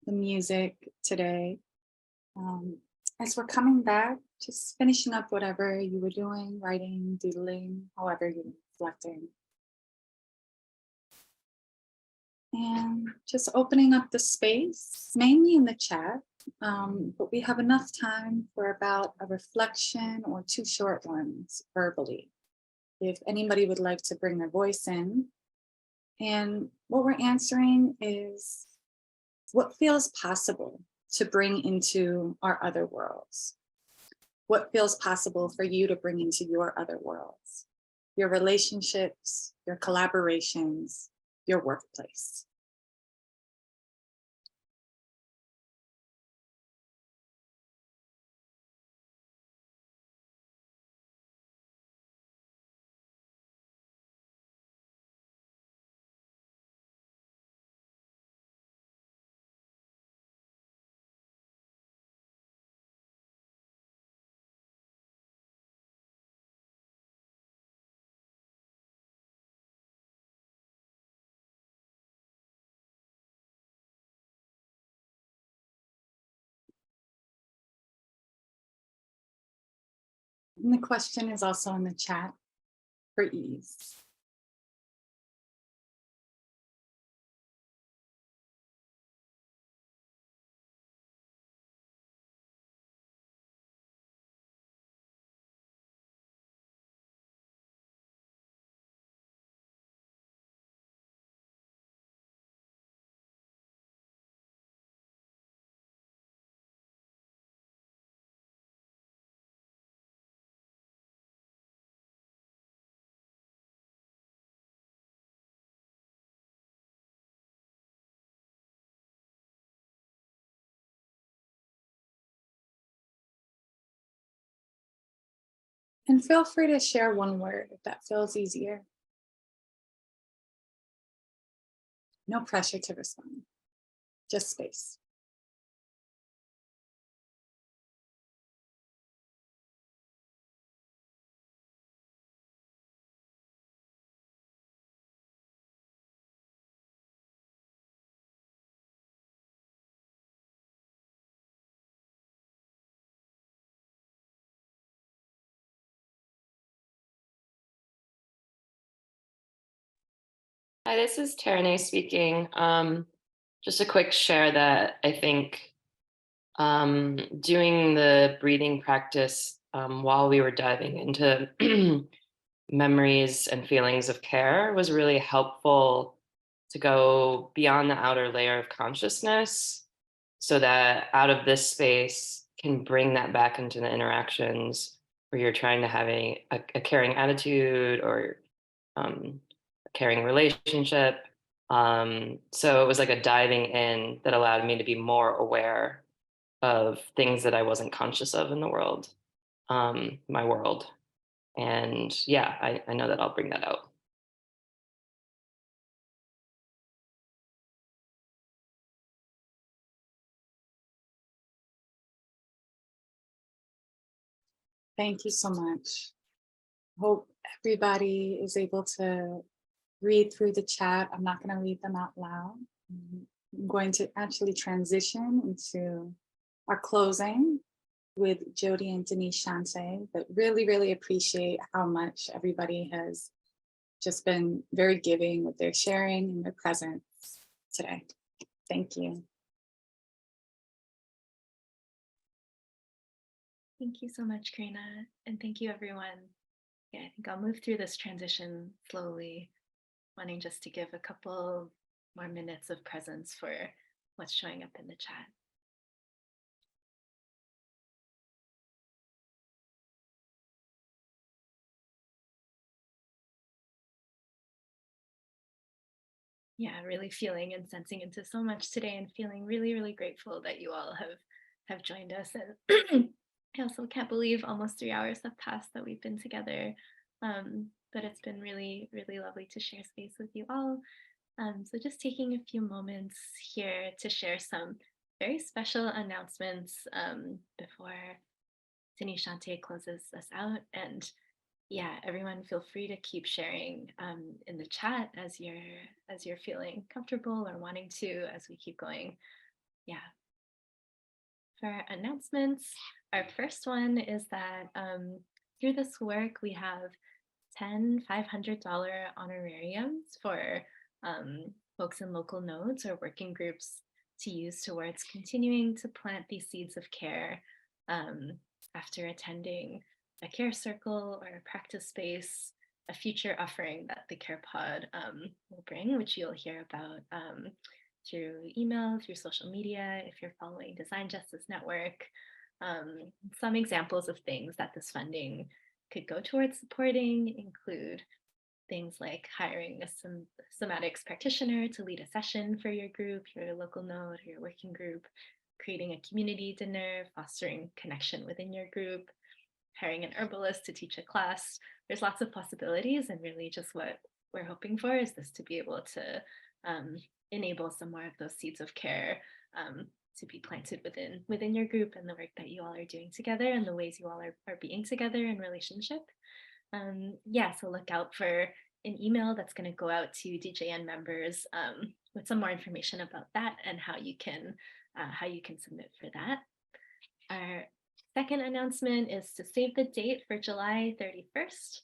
the music today. As we're coming back, just finishing up whatever you were doing, writing, doodling, however you're reflecting. And just opening up the space, mainly in the chat, but we have enough time for about a reflection or 2 short ones verbally. If anybody would like to bring their voice in. And what we're answering is what feels possible to bring into our other worlds? What feels possible for you to bring into your other worlds? Your relationships, your collaborations, your workplace. And the question is also in the chat for ease. And feel free to share one word if that feels easier. No pressure to respond, just space. Hi, this is Taranae speaking. Just a quick share that I think doing the breathing practice while we were diving into memories and feelings of care was really helpful to go beyond the outer layer of consciousness so that out of this space can bring that back into the interactions where you're trying to have a caring attitude or a caring relationship. So it was like a diving in that allowed me to be more aware of things that I wasn't conscious of in the world, my world. And yeah, I know that I'll bring that out. Thank you so much. Hope everybody is able to read through the chat. I'm not going to read them out loud. I'm going to actually transition into our closing with Jody and Denise Shante, but really, really appreciate how much everybody has just been very giving with their sharing and their presence today. Thank you. Thank you so much, Karina. And thank you, everyone. Yeah, I think I'll move through this transition slowly, wanting just to give a couple more minutes of presence for what's showing up in the chat. Yeah, really feeling and sensing into so much today and feeling really, really grateful that you all have joined us. And I also can't believe almost 3 hours have passed that we've been together. But it's been really, really lovely to share space with you all. So just taking a few moments here to share some very special announcements before Denise Shante closes us out. And yeah, everyone feel free to keep sharing in the chat as you're feeling comfortable or wanting to as we keep going. Yeah. For our announcements, our first one is that through this work, we have 10 $500 honorariums for folks in local nodes or working groups to use towards continuing to plant these seeds of care after attending a care circle or a practice space, a future offering that the Care Pod will bring, which you'll hear about through email, through social media, if you're following Design Justice Network. Some examples of things that this funding could go towards supporting include things like hiring a somatics practitioner to lead a session for your group, your local node, or your working group, creating a community dinner, fostering connection within your group, hiring an herbalist to teach a class. There's lots of possibilities, and really just what we're hoping for is this to be able to enable some more of those seeds of care to be planted within your group and the work that you all are doing together and the ways you all are being together in relationship. Yeah, so look out for an email that's going to go out to DJN members with some more information about that and how you can submit for that. Our second announcement is to save the date for July 31st.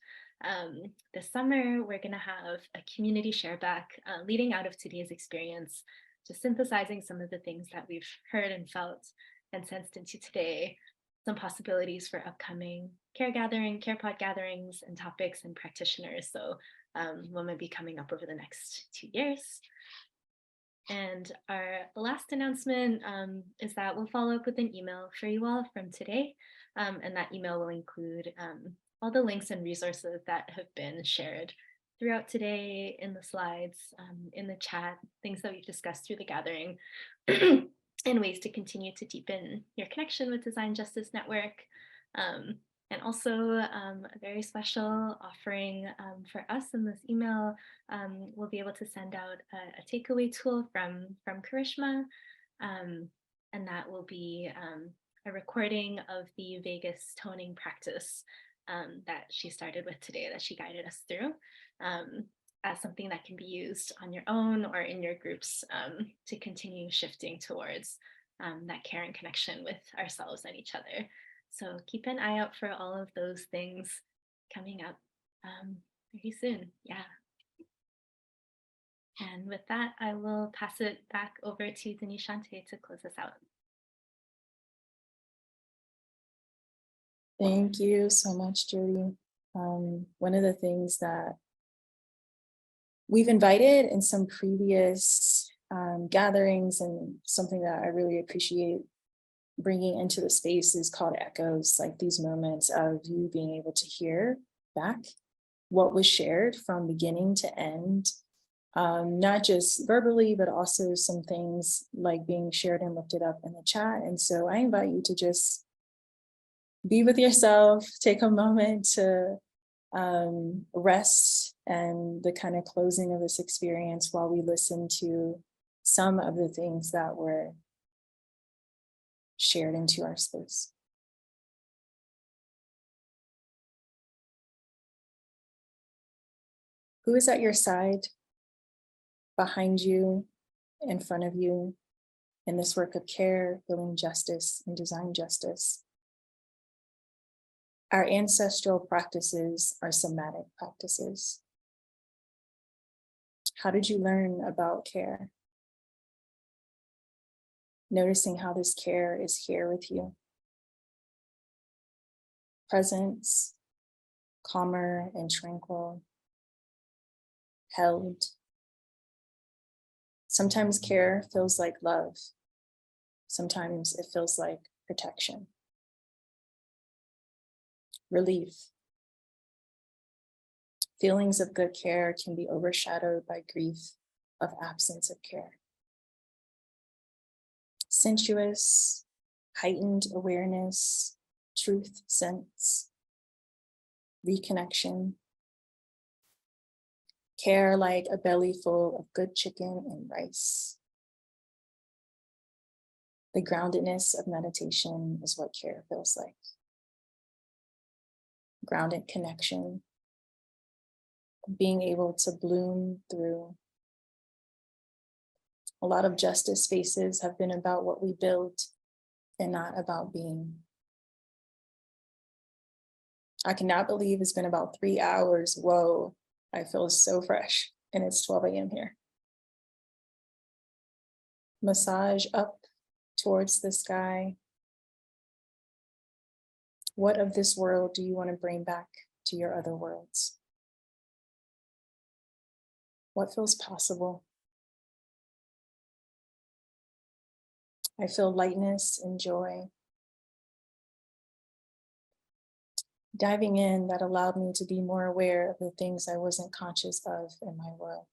This summer, we're going to have a community share back leading out of today's experience, just synthesizing some of the things that we've heard and felt and sensed into today, some possibilities for upcoming care pod gatherings and topics and practitioners. So one might be coming up over the next 2 years. And our last announcement is that we'll follow up with an email for you all from today. And that email will include all the links and resources that have been shared throughout today in the slides, in the chat, things that we've discussed through the gathering, and ways to continue to deepen your connection with Design Justice Network. And also a very special offering for us in this email, we'll be able to send out a takeaway tool from Karishma, and that will be a recording of the vagus toning practice that she started with today, that she guided us through, as something that can be used on your own or in your groups to continue shifting towards that care and connection with ourselves and each other. So keep an eye out for all of those things coming up very soon. Yeah. And with that, I will pass it back over to Denishante to close us out. Thank you so much, Jody. One of the things that we've invited in some previous gatherings, and something that I really appreciate bringing into the space, is called echoes, like these moments of you being able to hear back what was shared from beginning to end, not just verbally, but also some things like being shared and lifted up in the chat. And so I invite you to just be with yourself, take a moment to rest and the kind of closing of this experience while we listen to some of the things that were shared into our space. Who is at your side, behind you, in front of you, in this work of care, healing justice, and design justice? Our ancestral practices are somatic practices. How did you learn about care? Noticing how this care is here with you. Presence, calmer and tranquil, held. Sometimes care feels like love. Sometimes it feels like protection. Relief. Feelings of good care can be overshadowed by grief of absence of care. Sensuous, heightened awareness, truth sense, reconnection. Care like a belly full of good chicken and rice. The groundedness of meditation is what care feels like. grounded connection, being able to bloom through. A lot of justice spaces have been about what we build and not about being. I cannot believe it's been about 3 hours. Whoa, I feel so fresh, and it's 12 a.m. here. Massage up towards the sky. What of this world do you want to bring back to your other worlds? What feels possible? I feel lightness and joy. Diving in, that allowed me to be more aware of the things I wasn't conscious of in my world.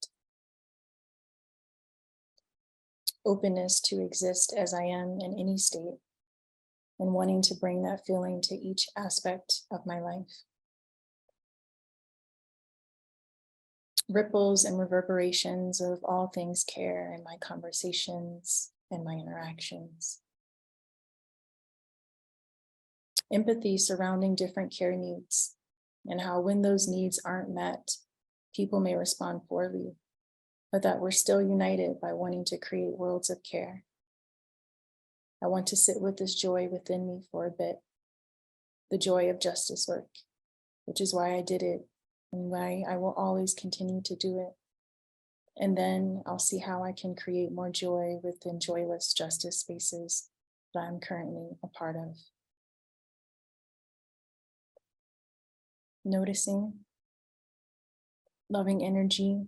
Openness to exist as I am in any state, and wanting to bring that feeling to each aspect of my life. Ripples and reverberations of all things care in my conversations and my interactions. Empathy surrounding different care needs, and how when those needs aren't met, people may respond poorly, but that we're still united by wanting to create worlds of care. I want to sit with this joy within me for a bit, the joy of justice work, which is why I did it and why I will always continue to do it. And then I'll see how I can create more joy within joyless justice spaces that I'm currently a part of. Noticing, loving energy,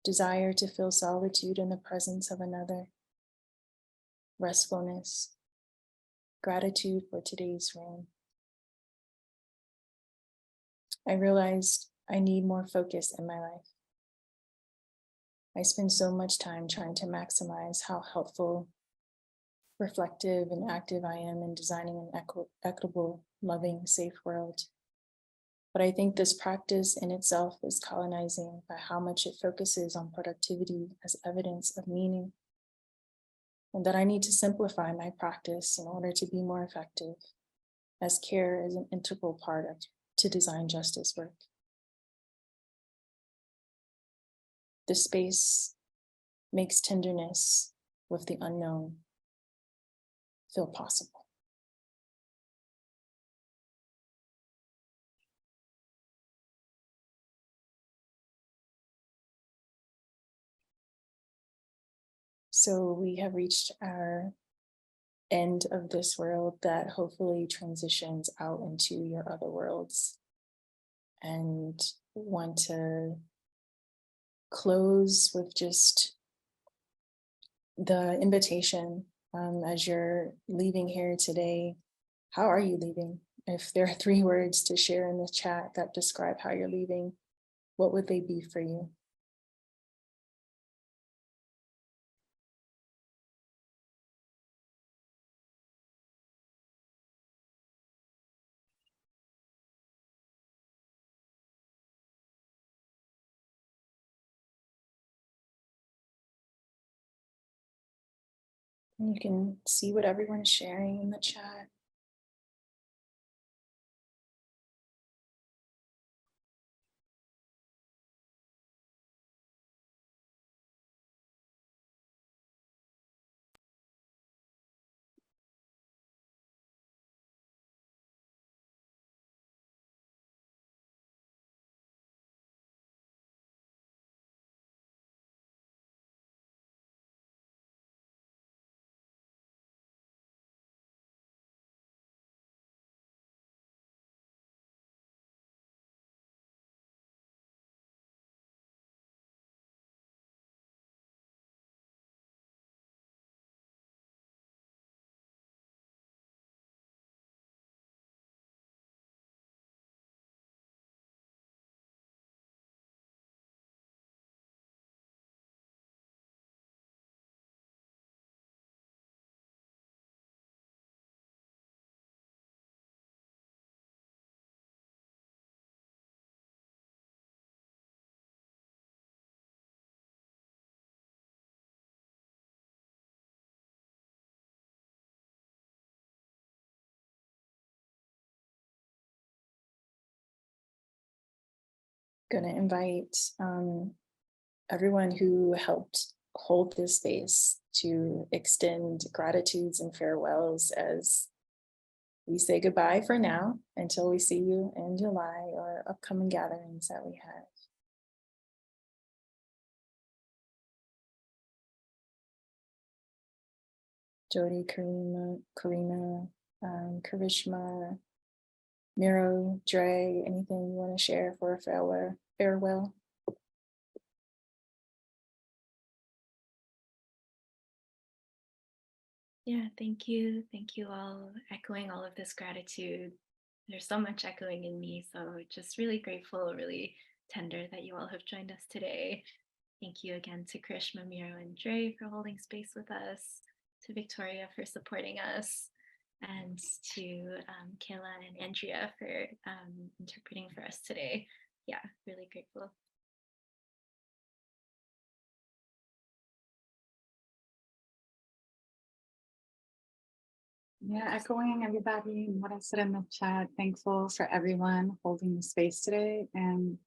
desire to feel solitude in the presence of another, restfulness, gratitude for today's rain. I realized I need more focus in my life. I spend so much time trying to maximize how helpful, reflective, and active I am in designing an equitable, loving, safe world. But I think this practice in itself is colonizing by how much it focuses on productivity as evidence of meaning, and that I need to simplify my practice in order to be more effective, as care is an integral part of to design justice work. This space makes tenderness with the unknown feel possible. So we have reached our end of this world that hopefully transitions out into your other worlds, and want to close with just the invitation as you're leaving here today. How are you leaving? If there are 3 words to share in the chat that describe how you're leaving, what would they be for you? And you can see what everyone's sharing in the chat. gonna invite everyone who helped hold this space to extend gratitudes and farewells as we say goodbye for now until we see you in July or upcoming gatherings that we have. Jody, Karina, Karishma, Miro, Dre, anything you want to share for a farewell? Yeah, thank you. Thank you all. Echoing all of this gratitude. There's so much echoing in me. So just really grateful, really tender that you all have joined us today. Thank you again to Karishma, Miro, and Dre for holding space with us, to Victoria for supporting us, and to Kayla and Andrea for interpreting for us today. Yeah, really grateful. Yeah, echoing everybody and what I said in the chat, thankful for everyone holding the space today, and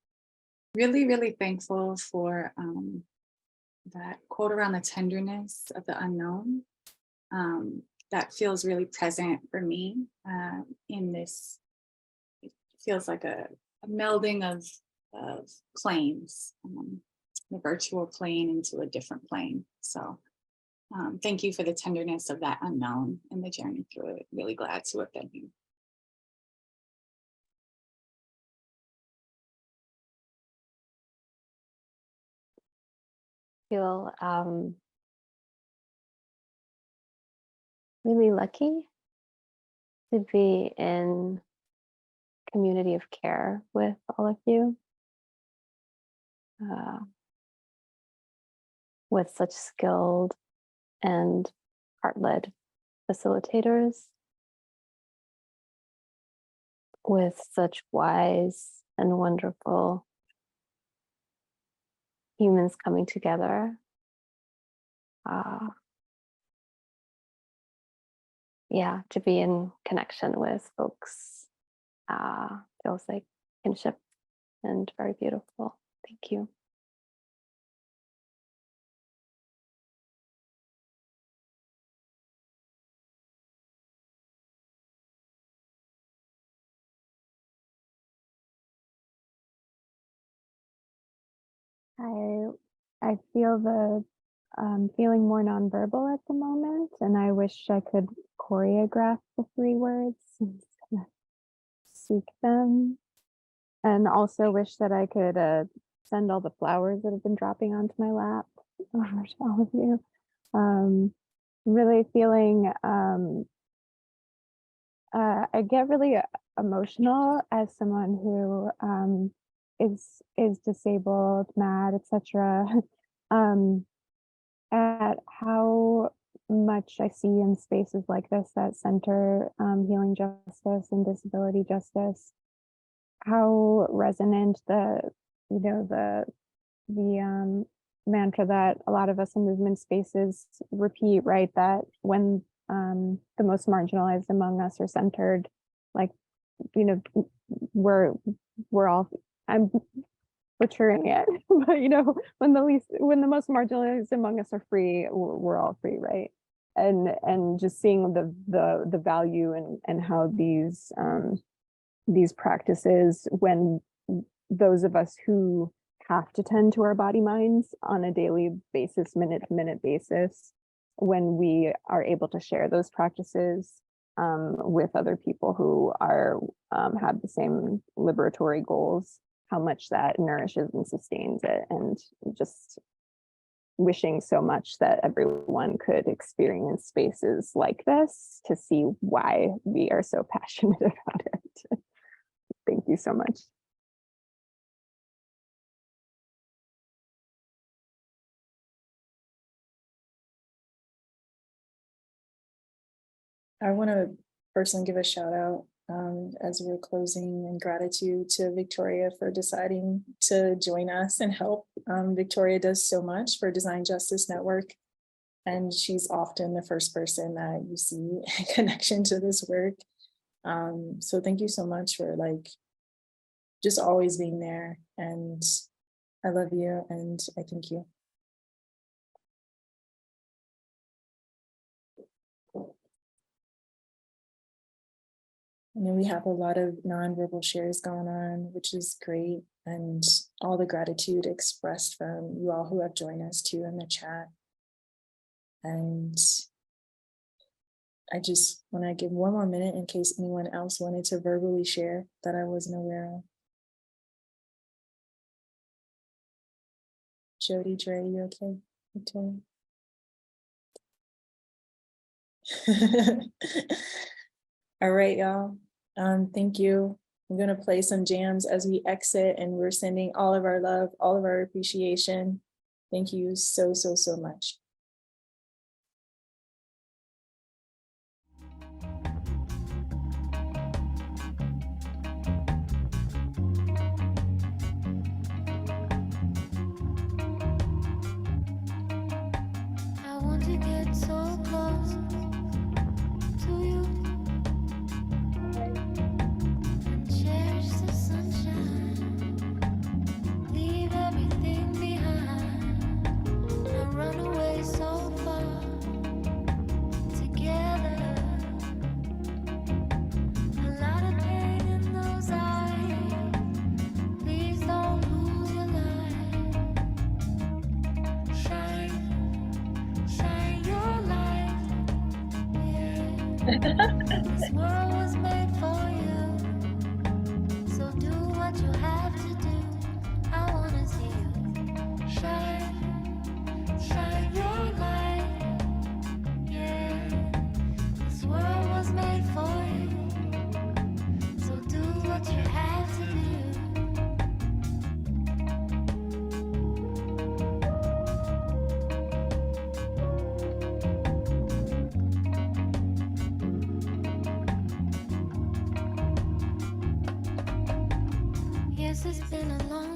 really, really thankful for that quote around the tenderness of the unknown. That feels really present for me in this. It feels like a melding of planes, the virtual plane into a different plane. So thank you for the tenderness of that unknown and the journey through it. Really glad to have been here. Feel really lucky to be in community of care with all of you, with such skilled and heart-led facilitators, with such wise and wonderful humans coming together. Yeah, to be in connection with folks feels like kinship and very beautiful. Thank you. I feel the feeling more nonverbal at the moment, and I wish I could choreograph the 3 words and seek them, and also wish that I could send all the flowers that have been dropping onto my lap over to all of you. Really feeling I get really emotional as someone who is disabled, mad, etc. At how much I see in spaces like this that center healing justice and disability justice, how resonant the mantra that a lot of us in movement spaces repeat, right? That when the most marginalized among us are centered, like, we're all, I'm butchering it, but when the most marginalized among us are free, we're all free, right? And just seeing the value and how these practices, when those of us who have to tend to our body minds on a daily basis, minute to minute basis, when we are able to share those practices with other people who have the same liberatory goals, how much that nourishes and sustains it. And just wishing so much that everyone could experience spaces like this to see why we are so passionate about it. Thank you so much. I want to personally give a shout out as we're closing, and gratitude to Victoria for deciding to join us and help. Victoria does so much for Design Justice Network, and she's often the first person that you see in connection to this work. So thank you so much for just always being there. And I love you and I thank you. I know we have a lot of nonverbal shares going on, which is great. And all the gratitude expressed from you all who have joined us too in the chat. And I just want to give one more minute in case anyone else wanted to verbally share that I wasn't aware of. Jody, Dre, you okay? Victoria? All right, y'all. Thank you. I'm gonna play some jams as we exit, and we're sending all of our love, all of our appreciation. Thank you so, so, so much. I want to get so close to you and cherish the sunshine, leave everything behind and run away so far together. A lot of pain in those eyes, please don't lose your light. Shine your light, yeah. This world was made for you, so do what you have to do. I wanna see you shine your light, yeah. This world was made for you, so do what you have to do. Yes, it's been a long